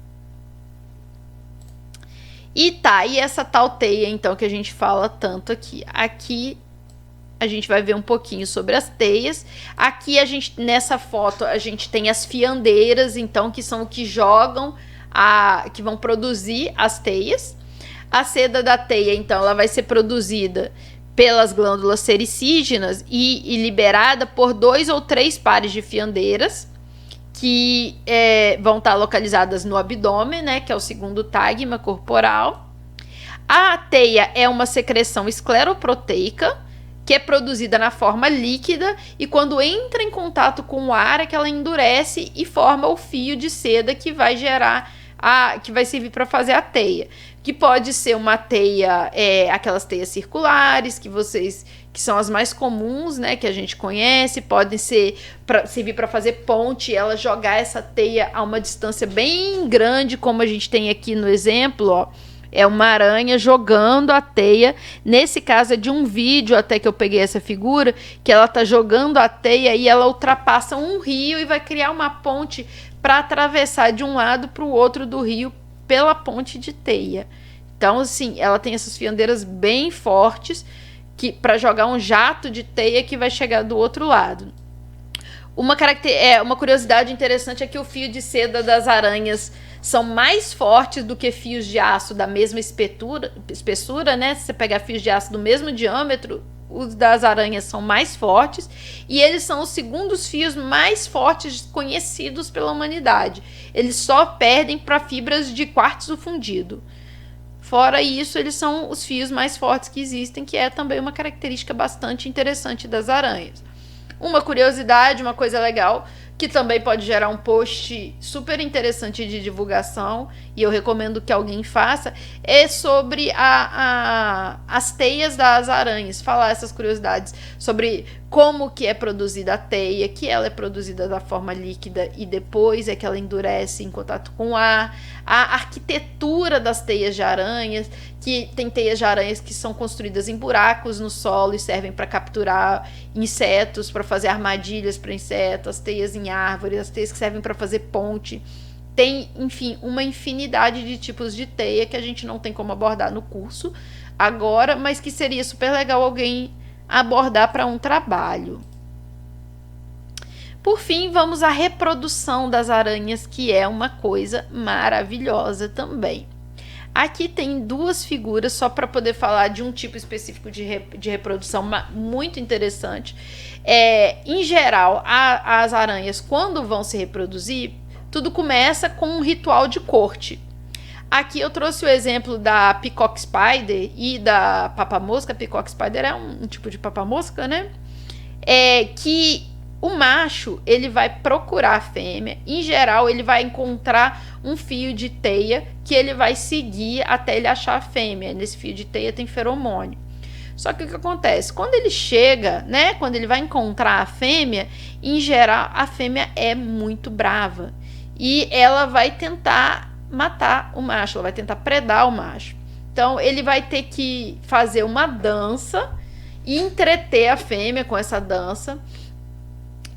E essa tal teia então que a gente fala tanto aqui. Aqui a gente vai ver um pouquinho sobre as teias. Aqui nessa foto a gente tem as fiandeiras, então, que são o que jogam, que vão produzir as teias. A seda da teia, então, ela vai ser produzida pelas glândulas sericígenas e liberada por 2 ou 3 pares de fiandeiras, que vão estar localizadas no abdômen, né, que é o segundo tagma corporal. A teia é uma secreção escleroproteica, que é produzida na forma líquida e quando entra em contato com o ar é que ela endurece e forma o fio de seda que vai que vai servir para fazer a teia. Que pode ser uma teia, aquelas teias circulares que são as mais comuns, né, que a gente conhece, podem servir para fazer ponte, ela jogar essa teia a uma distância bem grande, como a gente tem aqui no exemplo, ó. É uma aranha jogando a teia. Nesse caso é de um vídeo até que eu peguei essa figura, que ela tá jogando a teia e ela ultrapassa um rio e vai criar uma ponte para atravessar de um lado para o outro do rio pela ponte de teia. Então, assim, ela tem essas fiandeiras bem fortes para jogar um jato de teia que vai chegar do outro lado. Uma curiosidade interessante é que o fio de seda das aranhas são mais fortes do que fios de aço da mesma espessura, né? Se você pegar fios de aço do mesmo diâmetro, os das aranhas são mais fortes e eles são os segundos fios mais fortes conhecidos pela humanidade. Eles só perdem para fibras de quartzo fundido. Fora isso, eles são os fios mais fortes que existem, que é também uma característica bastante interessante das aranhas. Uma curiosidade, uma coisa legal, que também pode gerar um post super interessante de divulgação, e eu recomendo que alguém faça, é sobre as teias das aranhas, falar essas curiosidades sobre como que é produzida a teia, que ela é produzida da forma líquida e depois é que ela endurece em contato com o ar, a arquitetura das teias de aranhas, que tem teias de aranhas que são construídas em buracos no solo e servem para capturar insetos, para fazer armadilhas para insetos, as teias em árvores, as teias que servem para fazer ponte. Tem, enfim, uma infinidade de tipos de teia que a gente não tem como abordar no curso agora, mas que seria super legal alguém abordar para um trabalho. Por fim, vamos à reprodução das aranhas, que é uma coisa maravilhosa também. Aqui tem 2 figuras só para poder falar de um tipo específico de reprodução muito interessante. Em geral, as aranhas, quando vão se reproduzir, tudo começa com um ritual de corte. Aqui eu trouxe o exemplo da Peacock Spider e da papamosca. A Peacock Spider é um tipo de papamosca, né? Que O macho, ele vai procurar a fêmea. Em geral, ele vai encontrar um fio de teia que ele vai seguir até ele achar a fêmea. Nesse fio de teia tem feromônio. Só que o que acontece? Quando ele chega, né? Quando ele vai encontrar a fêmea, em geral, a fêmea é muito brava. E ela vai tentar matar o macho, ela vai tentar predar o macho. Então, ele vai ter que fazer uma dança e entreter a fêmea com essa dança,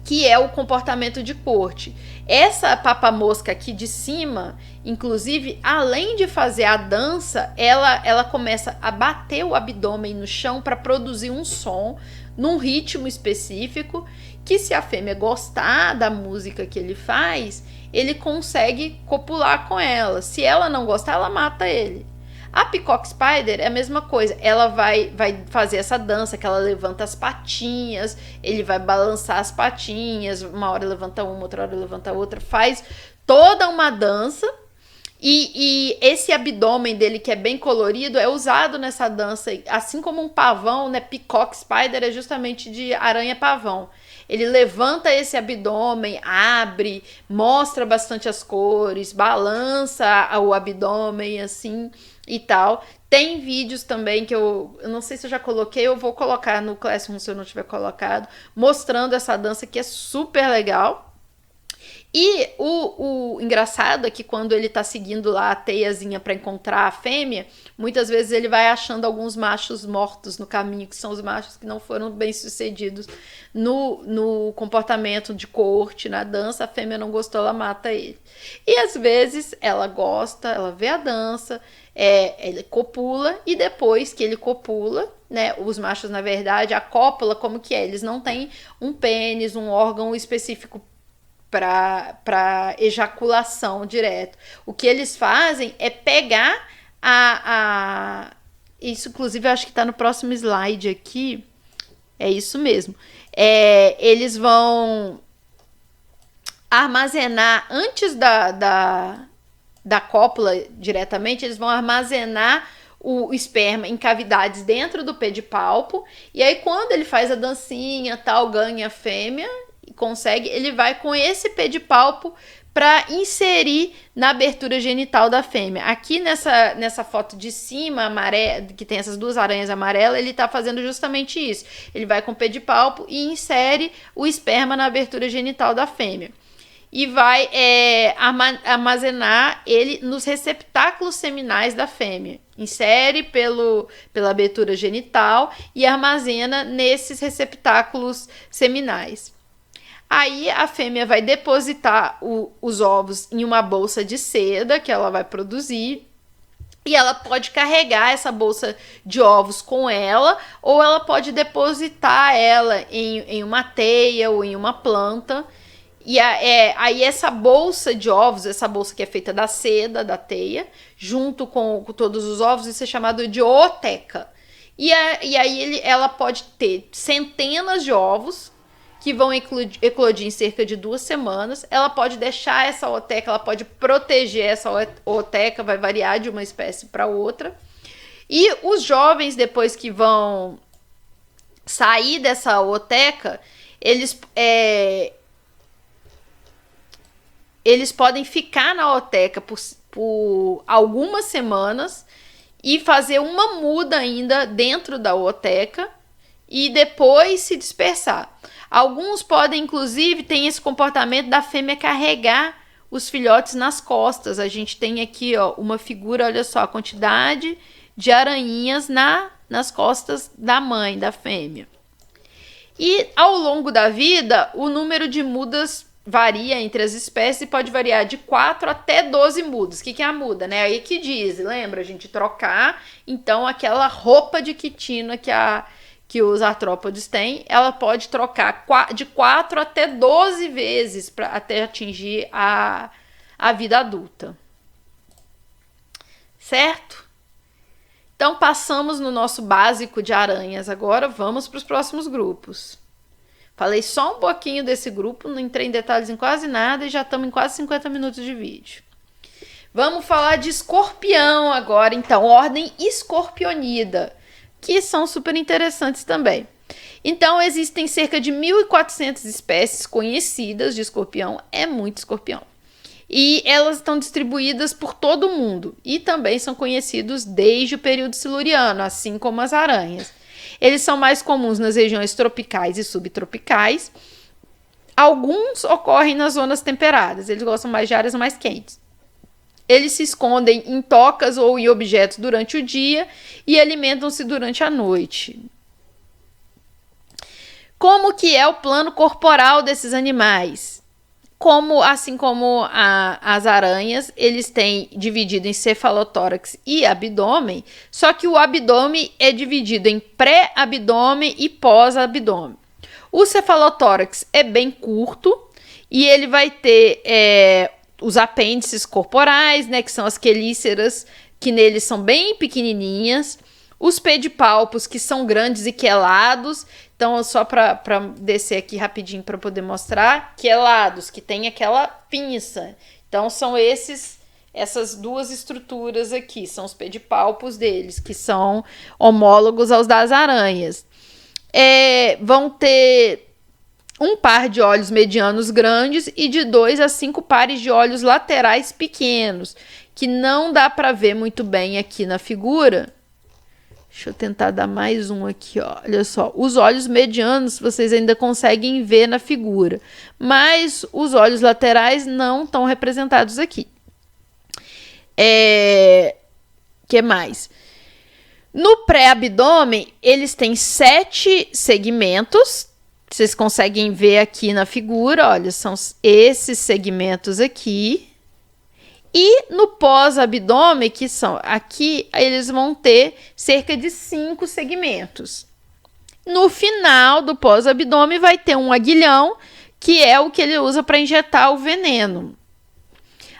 que é o comportamento de corte. Essa papamosca aqui de cima, inclusive, além de fazer a dança, ela começa a bater o abdômen no chão para produzir um som num ritmo específico, que se a fêmea gostar da música que ele faz, ele consegue copular com ela. Se ela não gostar, ela mata ele. A Peacock Spider é a mesma coisa, ela vai fazer essa dança que ela levanta as patinhas, ele vai balançar as patinhas, uma hora levanta uma, outra hora levanta outra, faz toda uma dança, e esse abdômen dele que é bem colorido é usado nessa dança, assim como um pavão, né? Peacock Spider é justamente de aranha-pavão. Ele levanta esse abdômen, abre, mostra bastante as cores, balança o abdômen assim e tal. Tem vídeos também que eu não sei se eu já coloquei, eu vou colocar no Classroom se eu não tiver colocado, mostrando essa dança que é super legal. E o engraçado é que quando ele tá seguindo lá a teiazinha para encontrar a fêmea, muitas vezes ele vai achando alguns machos mortos no caminho, que são os machos que não foram bem sucedidos no comportamento de corte, na dança. A fêmea não gostou, ela mata ele. E às vezes ela gosta, ela vê a dança, ele copula, e depois que ele copula, né, os machos, na verdade, a cópula, como que é? Eles não têm um pênis, um órgão específico para ejaculação direto. O que eles fazem é pegar isso, inclusive, eu acho que está no próximo slide aqui. É isso mesmo. Eles vão armazenar, antes da cópula diretamente, eles vão armazenar o esperma em cavidades dentro do pedipalpo, e aí quando ele faz a dancinha, tal, ganha a fêmea, consegue, ele vai com esse pedipalpo para inserir na abertura genital da fêmea. Aqui nessa foto de cima, amarela, que tem essas duas aranhas amarelas, ele está fazendo justamente isso. Ele vai com o pedipalpo e insere o esperma na abertura genital da fêmea. E vai armazenar ele nos receptáculos seminais da fêmea. Insere pela abertura genital e armazena nesses receptáculos seminais. Aí a fêmea vai depositar os ovos em uma bolsa de seda que ela vai produzir, e ela pode carregar essa bolsa de ovos com ela, ou ela pode depositar ela em uma teia ou em uma planta. E aí essa bolsa de ovos, essa bolsa que é feita da seda, da teia, junto com todos os ovos, isso é chamado de ooteca. E aí ela pode ter centenas de ovos que vão eclodir em cerca de 2 semanas. Ela pode deixar essa ooteca, ela pode proteger essa ooteca, vai variar de uma espécie para outra. E os jovens, depois que vão sair dessa ooteca, eles podem ficar na ooteca por algumas semanas e fazer uma muda ainda dentro da ooteca e depois se dispersar. Alguns podem, inclusive, ter esse comportamento da fêmea carregar os filhotes nas costas. A gente tem aqui, ó, uma figura, olha só, a quantidade de aranhinhas nas costas da mãe, da fêmea. E ao longo da vida, o número de mudas varia entre as espécies e pode variar de 4 até 12 mudas. O que é a muda, né? Aí que diz, lembra? A gente trocar, então, aquela roupa de quitina que os artrópodes têm, ela pode trocar de 4 até 12 vezes até atingir a vida adulta. Certo? Então, passamos no nosso básico de aranhas. Agora, vamos para os próximos grupos. Falei só um pouquinho desse grupo, não entrei em detalhes em quase nada e já estamos em quase 50 minutos de vídeo. Vamos falar de escorpião agora, então, ordem Escorpionida, que são super interessantes também. Então, existem cerca de 1.400 espécies conhecidas de escorpião, é muito escorpião. E elas estão distribuídas por todo o mundo e também são conhecidos desde o período siluriano, assim como as aranhas. Eles são mais comuns nas regiões tropicais e subtropicais. Alguns ocorrem nas zonas temperadas, eles gostam mais de áreas mais quentes. Eles se escondem em tocas ou em objetos durante o dia e alimentam-se durante a noite. Como que é o plano corporal desses animais? Assim como as aranhas, eles têm dividido em cefalotórax e abdômen, só que o abdômen é dividido em pré-abdômen e pós-abdômen. O cefalotórax é bem curto e ele vai ter os apêndices corporais, né, que são as quelíceras, que neles são bem pequenininhas. Os pedipalpos, que são grandes e quelados. Então, só para descer aqui rapidinho para poder mostrar. Quelados, que tem aquela pinça. Então, são essas duas estruturas aqui. São os pedipalpos deles, que são homólogos aos das aranhas. Vão ter um par de olhos medianos grandes e de 2 a 5 pares de olhos laterais pequenos, que não dá para ver muito bem aqui na figura. Deixa eu tentar dar mais um aqui, ó. Olha só, os olhos medianos vocês ainda conseguem ver na figura, mas os olhos laterais não estão representados aqui. Que mais? No pré-abdômen, eles têm 7 segmentos. Vocês conseguem ver aqui na figura, olha, são esses segmentos aqui. E no pós-abdômen, que são aqui, eles vão ter cerca de 5 segmentos. No final do pós-abdômen vai ter um aguilhão, que é o que ele usa para injetar o veneno.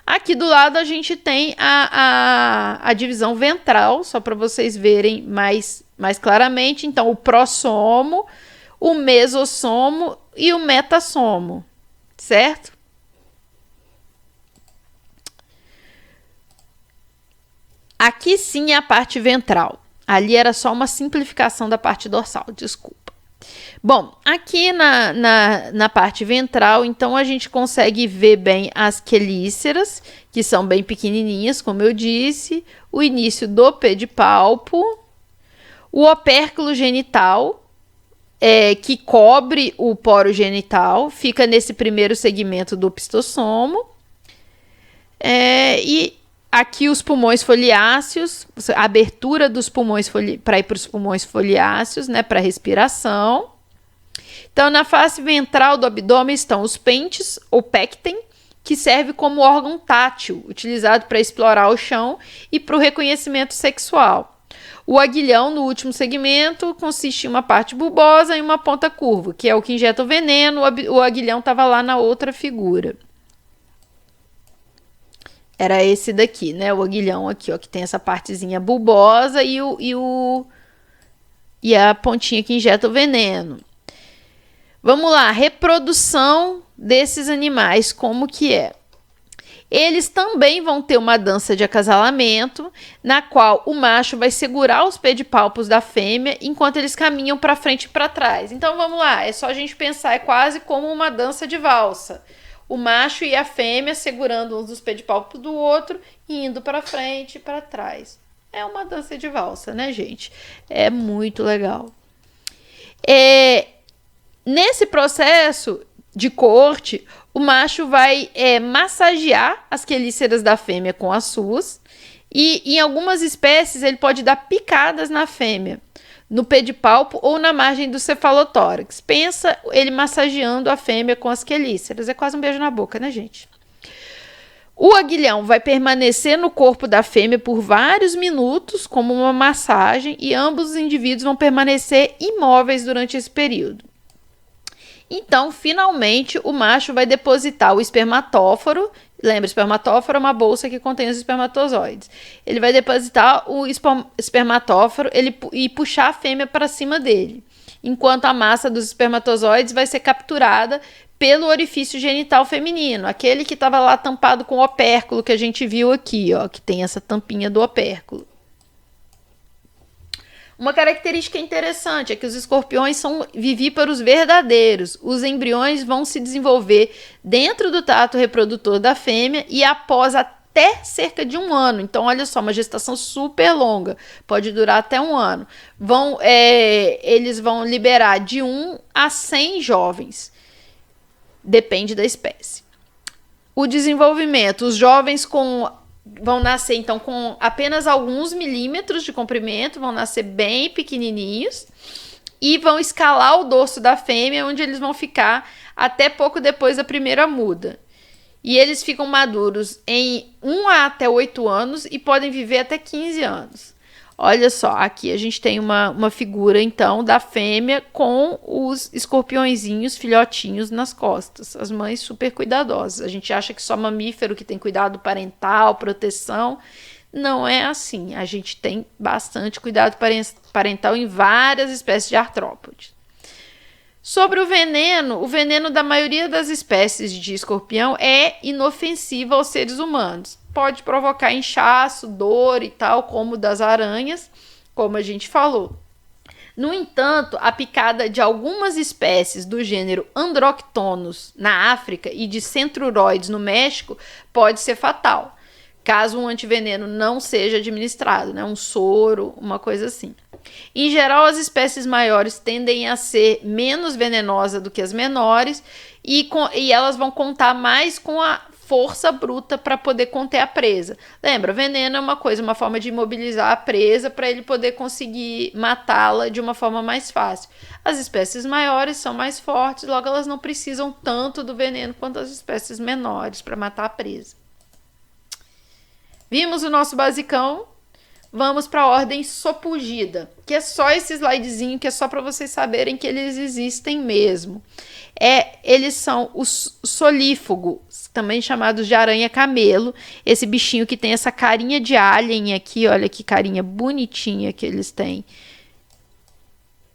Aqui do lado a gente tem a divisão ventral, só para vocês verem mais claramente. Então, o prossomo, o mesossomo e o metassomo, certo? Aqui sim é a parte ventral. Ali era só uma simplificação da parte dorsal, desculpa. Bom, aqui na parte ventral, então, a gente consegue ver bem as quelíceras, que são bem pequenininhas, como eu disse, o início do pedipalpo, o opérculo genital, que cobre o poro genital, fica nesse primeiro segmento do opistossomo, e aqui os pulmões foliáceos, a abertura dos pulmões para ir para os pulmões foliáceos, né, para respiração. Então, na face ventral do abdômen estão os pentes, ou pecten, que serve como órgão tátil, utilizado para explorar o chão e para o reconhecimento sexual. O aguilhão, no último segmento, consiste em uma parte bulbosa e uma ponta curva, que é o que injeta o veneno. O aguilhão estava lá na outra figura. Era esse daqui, né? O aguilhão aqui, ó, que tem essa partezinha bulbosa e a pontinha que injeta o veneno. Vamos lá, reprodução desses animais, como que é? Eles também vão ter uma dança de acasalamento, na qual o macho vai segurar os pedipalpos da fêmea enquanto eles caminham para frente e para trás. Então vamos lá, é só a gente pensar, é quase como uma dança de valsa. O macho e a fêmea segurando um dos pedipalpos do outro e indo para frente e para trás. É uma dança de valsa, né, gente? É muito legal. Nesse processo de corte, o macho vai massagear as quelíceras da fêmea com as suas e em algumas espécies ele pode dar picadas na fêmea, no pedipalpo ou na margem do cefalotórax. Pensa ele massageando a fêmea com as quelíceras. É quase um beijo na boca, né, gente? O aguilhão vai permanecer no corpo da fêmea por vários minutos, como uma massagem, e ambos os indivíduos vão permanecer imóveis durante esse período. Então, finalmente, o macho vai depositar o espermatóforo. Lembra, espermatóforo é uma bolsa que contém os espermatozoides. Ele vai depositar o espermatóforo e puxar a fêmea para cima dele, enquanto a massa dos espermatozoides vai ser capturada pelo orifício genital feminino, aquele que estava lá tampado com o opérculo que a gente viu aqui, ó, que tem essa tampinha do opérculo. Uma característica interessante é que os escorpiões são vivíparos verdadeiros. Os embriões vão se desenvolver dentro do trato reprodutor da fêmea e após até cerca de 1 ano. Então, olha só, uma gestação super longa, pode durar até 1 ano. Eles vão liberar de 1 a 100 jovens, depende da espécie. O desenvolvimento, os jovens vão nascer então com apenas alguns milímetros de comprimento, vão nascer bem pequenininhos e vão escalar o dorso da fêmea, onde eles vão ficar até pouco depois da primeira muda. E eles ficam maduros em 1 a até 8 anos e podem viver até 15 anos. Olha só, aqui a gente tem uma figura, então, da fêmea com os escorpiõezinhos, filhotinhos nas costas. As mães super cuidadosas. A gente acha que só mamífero que tem cuidado parental, proteção. Não é assim. A gente tem bastante cuidado parental em várias espécies de artrópodes. Sobre o veneno da maioria das espécies de escorpião é inofensivo aos seres humanos. Pode provocar inchaço, dor e tal, como das aranhas, como a gente falou. No entanto, a picada de algumas espécies do gênero Androctonus na África e de Centruroides no México pode ser fatal, caso um antiveneno não seja administrado, né? Um soro, uma coisa assim. Em geral, as espécies maiores tendem a ser menos venenosas do que as menores e elas vão contar mais com a força bruta para poder conter a presa. Lembra, veneno é uma forma de imobilizar a presa para ele poder conseguir matá-la de uma forma mais fácil. As espécies maiores são mais fortes, logo elas não precisam tanto do veneno quanto as espécies menores para matar a presa. Vimos o nosso basicão. Vamos para a ordem Sopulgida, que é só esse slidezinho, que é só para vocês saberem que eles existem mesmo. Eles são os solífugos, também chamados de aranha-camelo, esse bichinho que tem essa carinha de alien aqui, olha que carinha bonitinha que eles têm.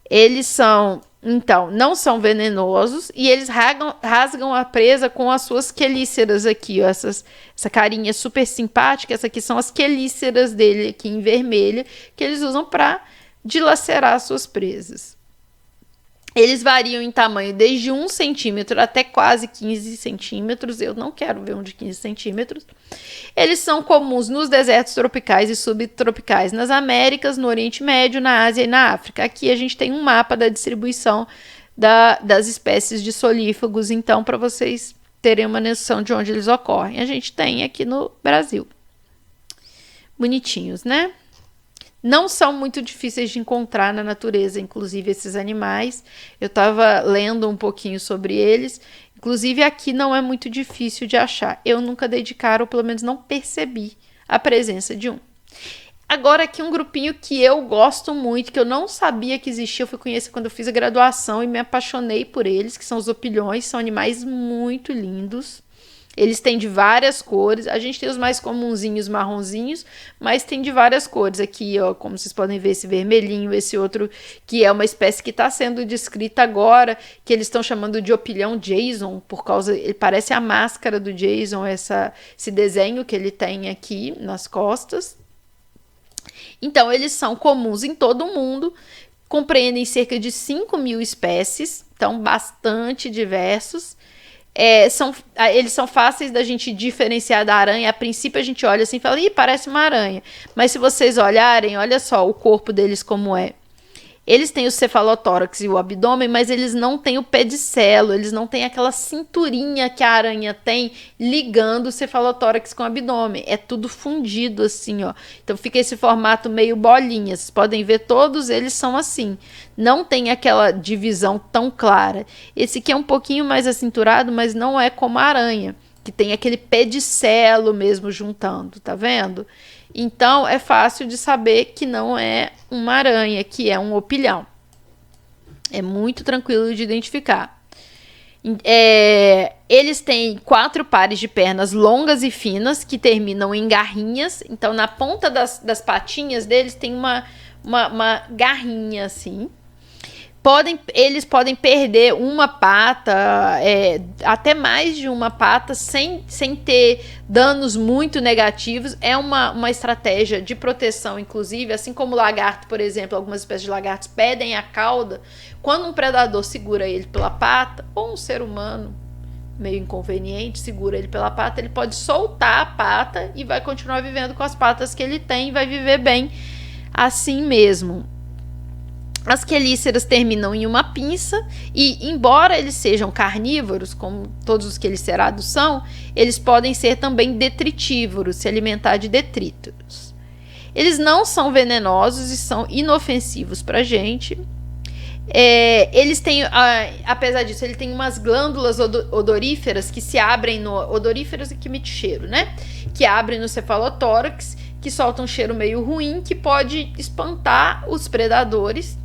Eles são, então, não são venenosos e eles rasgam a presa com as suas quelíceras aqui, ó, essa carinha super simpática. Essa aqui são as quelíceras dele aqui em vermelho, que eles usam para dilacerar as suas presas. Eles variam em tamanho desde 1 centímetro até quase 15 centímetros. Eu não quero ver um de 15 centímetros. Eles são comuns nos desertos tropicais e subtropicais nas Américas, no Oriente Médio, na Ásia e na África. Aqui a gente tem um mapa da distribuição das espécies de solífagos, então, para vocês terem uma noção de onde eles ocorrem. A gente tem aqui no Brasil. Bonitinhos, né? Não são muito difíceis de encontrar na natureza, inclusive esses animais. Eu estava lendo um pouquinho sobre eles. Inclusive aqui não é muito difícil de achar. Eu nunca dei de cara, ou pelo menos não percebi a presença de um. Agora aqui um grupinho que eu gosto muito, que eu não sabia que existia. Eu fui conhecer quando eu fiz a graduação e me apaixonei por eles, que são os opilhões. São animais muito lindos. Eles têm de várias cores. A gente tem os mais comunzinhos, marronzinhos, mas tem de várias cores. Aqui, ó, como vocês podem ver, esse vermelhinho, esse outro que é uma espécie que está sendo descrita agora, que eles estão chamando de opilhão Jason, por causa, ele parece a máscara do Jason, esse desenho que ele tem aqui nas costas. Então, eles são comuns em todo o mundo, compreendem cerca de 5.000 espécies, então bastante diversos. Eles são fáceis da gente diferenciar da aranha. A princípio a gente olha assim e fala, ih, parece uma aranha. Mas se vocês olharem, olha só o corpo deles como é. Eles têm o cefalotórax e o abdômen, mas eles não têm o pedicelo, eles não têm aquela cinturinha que a aranha tem ligando o cefalotórax com o abdômen. É tudo fundido assim, ó. Então fica esse formato meio bolinha. Vocês podem ver, todos eles são assim. Não tem aquela divisão tão clara. Esse aqui é um pouquinho mais acinturado, mas não é como a aranha, que tem aquele pedicelo mesmo juntando, tá vendo? Então, é fácil de saber que não é uma aranha, que é um opilhão. É muito tranquilo de identificar. Eles têm 4 pares de pernas longas e finas, que terminam em garrinhas. Então, na ponta das patinhas deles tem uma garrinha, assim. Eles podem perder uma pata, até mais de uma pata, sem ter danos muito negativos. É uma estratégia de proteção, inclusive, assim como o lagarto, por exemplo, algumas espécies de lagartos pedem a cauda. Quando um predador segura ele pela pata, ou um ser humano meio inconveniente segura ele pela pata, ele pode soltar a pata e vai continuar vivendo com as patas que ele tem e vai viver bem assim mesmo. As quelíceras terminam em uma pinça e, embora eles sejam carnívoros, como todos os quelicerados são, eles podem ser também detritívoros, se alimentar de detritos. Eles não são venenosos e são inofensivos para a gente. Eles têm, apesar disso, ele tem umas glândulas odoríferas que se abrem odoríferas e que emitem cheiro, né? Que abrem no cefalotórax, que soltam um cheiro meio ruim, que pode espantar os predadores.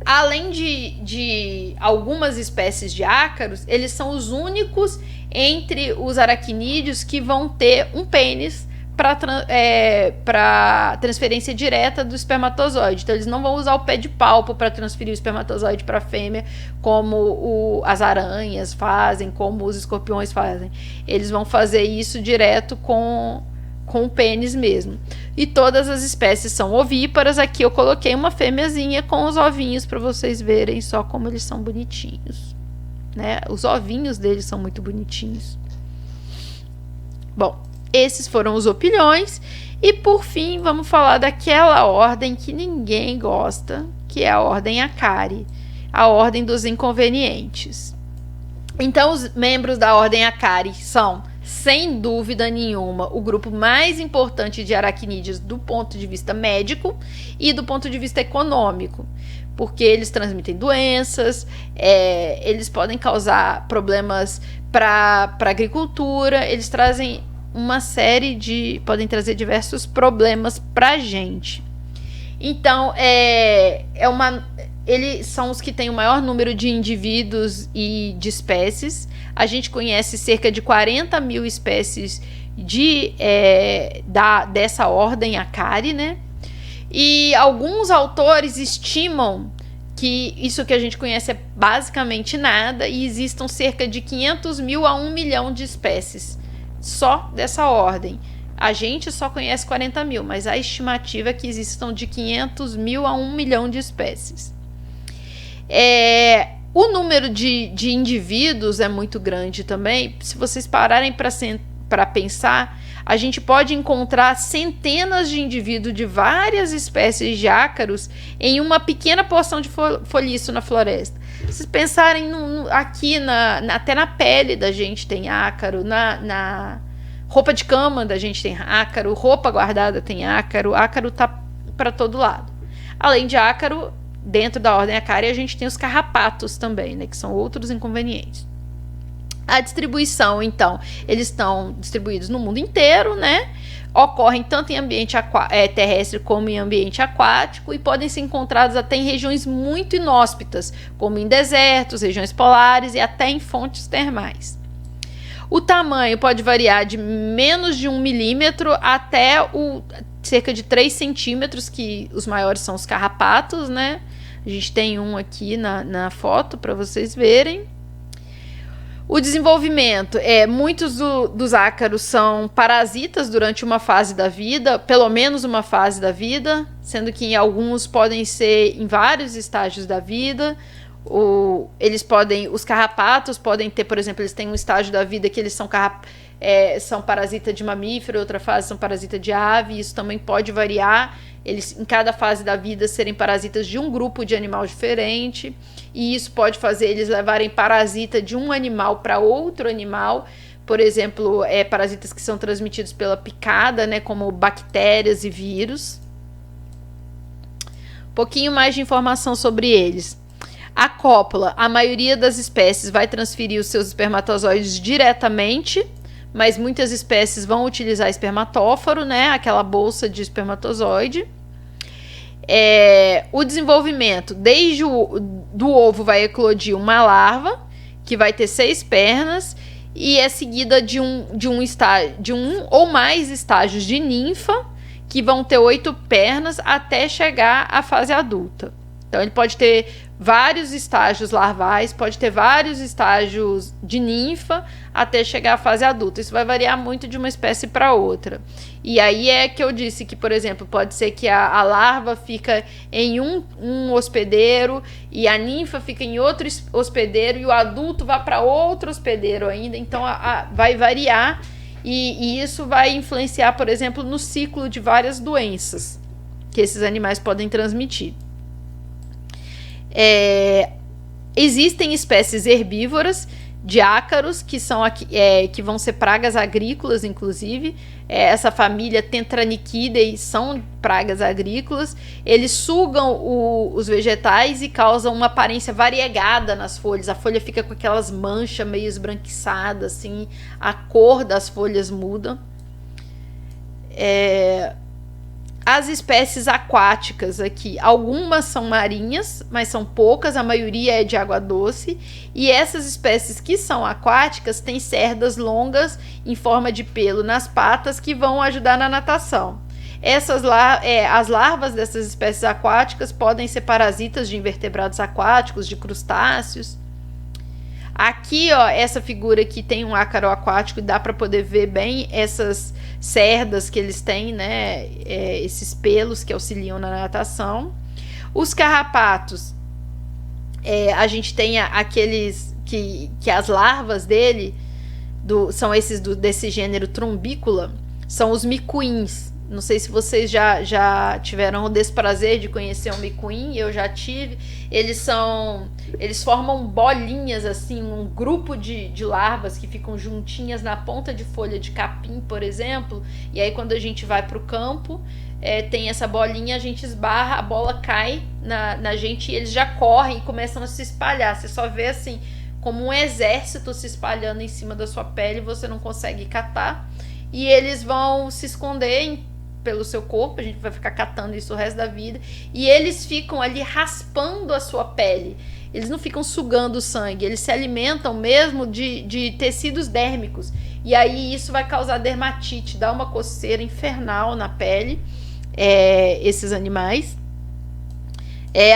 Além de algumas espécies de ácaros, eles são os únicos entre os aracnídeos que vão ter um pênis para transferência direta do espermatozoide. Então, eles não vão usar o pé de palpo para transferir o espermatozoide para a fêmea, como as aranhas fazem, como os escorpiões fazem. Eles vão fazer isso direto com o pênis mesmo. E todas as espécies são ovíparas. Aqui eu coloquei uma fêmeazinha com os ovinhos para vocês verem só como eles são bonitinhos, né? Os ovinhos deles são muito bonitinhos. Bom, esses foram os opilhões. E por fim, vamos falar daquela ordem que ninguém gosta, que é a ordem Acari, a ordem dos inconvenientes. Então, os membros da ordem Acari são, sem dúvida nenhuma, o grupo mais importante de aracnídeos do ponto de vista médico e do ponto de vista econômico, porque eles transmitem doenças, eles podem causar problemas para a agricultura, eles trazem uma série podem trazer diversos problemas para a gente. Então, eles são os que têm o maior número de indivíduos e de espécies. A gente conhece cerca de 40 mil espécies dessa ordem Acari, né? E alguns autores estimam que isso que a gente conhece é basicamente nada e existam cerca de 500 mil a 1 milhão de espécies só dessa ordem. A gente só conhece 40 mil, mas a estimativa é que existam de 500 mil a 1 milhão de espécies. O número de indivíduos é muito grande também. Se vocês pararem para pensar, a gente pode encontrar centenas de indivíduos de várias espécies de ácaros em uma pequena porção de folhiço na floresta. Se pensarem aqui, até na pele da gente tem ácaro, na roupa de cama da gente tem ácaro, roupa guardada tem ácaro tá para todo lado. Além de ácaro, dentro da ordem Acari, a gente tem os carrapatos também, né, que são outros inconvenientes. A distribuição, então, eles estão distribuídos no mundo inteiro, né? Ocorrem tanto em ambiente terrestre como em ambiente aquático e podem ser encontrados até em regiões muito inóspitas, como em desertos, regiões polares e até em fontes termais. O tamanho pode variar de menos de 1 milímetro até cerca de 3 centímetros, que os maiores são os carrapatos, né? A gente tem um aqui na foto para vocês verem. O desenvolvimento, muitos dos ácaros são parasitas durante uma fase da vida, pelo menos uma fase da vida, sendo que em alguns podem ser em vários estágios da vida. Os carrapatos podem ter, por exemplo, eles têm um estágio da vida que eles são parasita de mamífero, outra fase são parasita de ave, isso também pode variar, eles em cada fase da vida serem parasitas de um grupo de animal diferente, e isso pode fazer eles levarem parasita de um animal para outro animal, por exemplo, parasitas que são transmitidos pela picada, né, como bactérias e vírus. Um pouquinho mais de informação sobre eles. A cópula, a maioria das espécies vai transferir os seus espermatozoides diretamente, mas muitas espécies vão utilizar espermatóforo, né? Aquela bolsa de espermatozoide. O desenvolvimento, desde do ovo vai eclodir uma larva, que vai ter 6 pernas, e é seguida de um ou mais estágios de ninfa, que vão ter 8 pernas até chegar à fase adulta. Então, ele pode ter vários estágios larvais, pode ter vários estágios de ninfa até chegar à fase adulta. Isso vai variar muito de uma espécie para outra. E aí é que eu disse que, por exemplo, pode ser que a larva fica em um hospedeiro e a ninfa fica em outro hospedeiro e o adulto vai para outro hospedeiro ainda. Então, vai variar e isso vai influenciar, por exemplo, no ciclo de várias doenças que esses animais podem transmitir. Existem espécies herbívoras de ácaros que que vão ser pragas agrícolas, inclusive. Essa família Tetranychidae são pragas agrícolas. Eles sugam os vegetais e causam uma aparência variegada nas folhas. A folha fica com aquelas manchas meio esbranquiçadas, assim, a cor das folhas muda. As espécies aquáticas aqui, algumas são marinhas, mas são poucas, a maioria é de água doce. E essas espécies que são aquáticas têm cerdas longas em forma de pelo nas patas que vão ajudar na natação. As larvas dessas espécies aquáticas podem ser parasitas de invertebrados aquáticos, de crustáceos. Aqui, ó, essa figura aqui tem um ácaro aquático e dá para poder ver bem essas cerdas que eles têm, né? Esses pelos que auxiliam na natação. Os carrapatos, a gente tem aqueles que as larvas dele são esses desse gênero Trombicula, são os micuins. Não sei se vocês já tiveram o desprazer de conhecer um micuim, eu já tive. Eles formam bolinhas, assim, um grupo de larvas que ficam juntinhas na ponta de folha de capim, por exemplo. E aí, quando a gente vai para o campo, tem essa bolinha, a gente esbarra, a bola cai na gente e eles já correm e começam a se espalhar. Você só vê, assim, como um exército se espalhando em cima da sua pele, você não consegue catar. E eles vão se esconder pelo seu corpo, a gente vai ficar catando isso o resto da vida, e eles ficam ali raspando a sua pele, eles não ficam sugando o sangue, eles se alimentam mesmo de tecidos dérmicos, e aí isso vai causar dermatite, dá uma coceira infernal na pele, esses animais.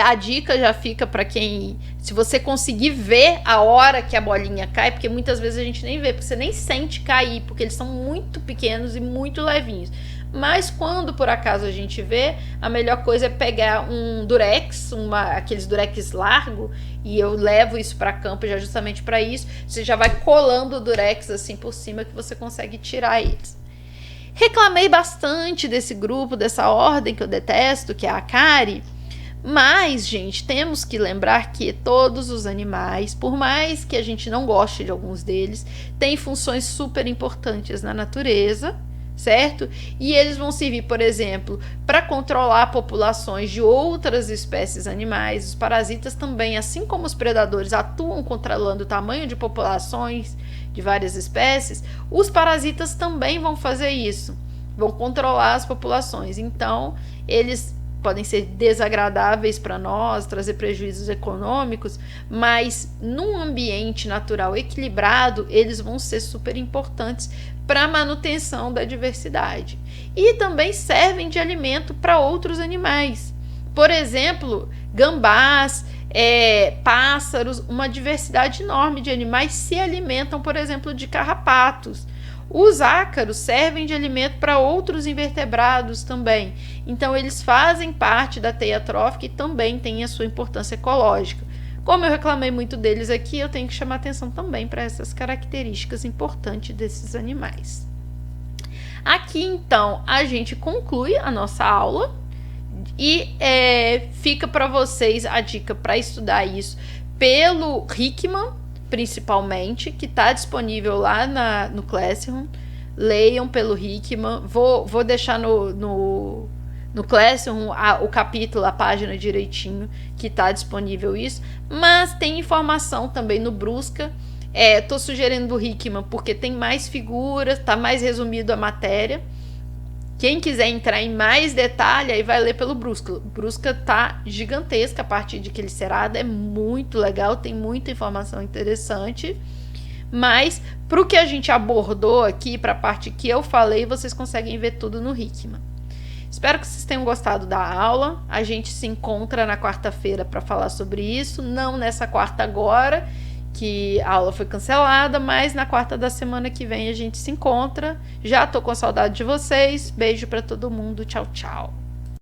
A dica já fica para quem, se você conseguir ver a hora que a bolinha cai, porque muitas vezes a gente nem vê, porque você nem sente cair, porque eles são muito pequenos e muito levinhos. Mas quando por acaso a gente vê, a melhor coisa é pegar um durex, aqueles durex largo, e eu levo isso para campo já justamente para isso. Você já vai colando o durex assim por cima que você consegue tirar eles. Reclamei bastante desse grupo, dessa ordem que eu detesto, que é a Acari. Mas, gente, temos que lembrar que todos os animais, por mais que a gente não goste de alguns deles, têm funções super importantes na natureza, certo? E eles vão servir, por exemplo, para controlar populações de outras espécies animais. Os parasitas também, assim como os predadores atuam controlando o tamanho de populações de várias espécies, os parasitas também vão fazer isso, vão controlar as populações. Então, eles podem ser desagradáveis para nós, trazer prejuízos econômicos, mas num ambiente natural equilibrado, eles vão ser super importantes para a manutenção da diversidade. E também servem de alimento para outros animais. Por exemplo, gambás, pássaros, uma diversidade enorme de animais se alimentam, por exemplo, de carrapatos. Os ácaros servem de alimento para outros invertebrados também. Então, eles fazem parte da teia trófica e também têm a sua importância ecológica. Como eu reclamei muito deles aqui, eu tenho que chamar atenção também para essas características importantes desses animais. Aqui, então, a gente conclui a nossa aula e fica para vocês a dica para estudar isso pelo Hickman, principalmente, que está disponível lá no Classroom. Leiam pelo Hickman. Vou deixar no Classroom o capítulo, a página direitinho, que está disponível isso. Mas tem informação também no Brusca. Estou sugerindo do Hickman porque tem mais figuras, está mais resumido a matéria. Quem quiser entrar em mais detalhe, aí vai ler pelo Brusca. Brusca tá gigantesca, a parte de Quelicerata é muito legal, tem muita informação interessante. Mas, para o que a gente abordou aqui, para a parte que eu falei, vocês conseguem ver tudo no Hickman. Espero que vocês tenham gostado da aula. A gente se encontra na quarta-feira para falar sobre isso, não nessa quarta agora, que a aula foi cancelada, mas na quarta da semana que vem a gente se encontra. Já tô com saudade de vocês. Beijo para todo mundo. Tchau, tchau.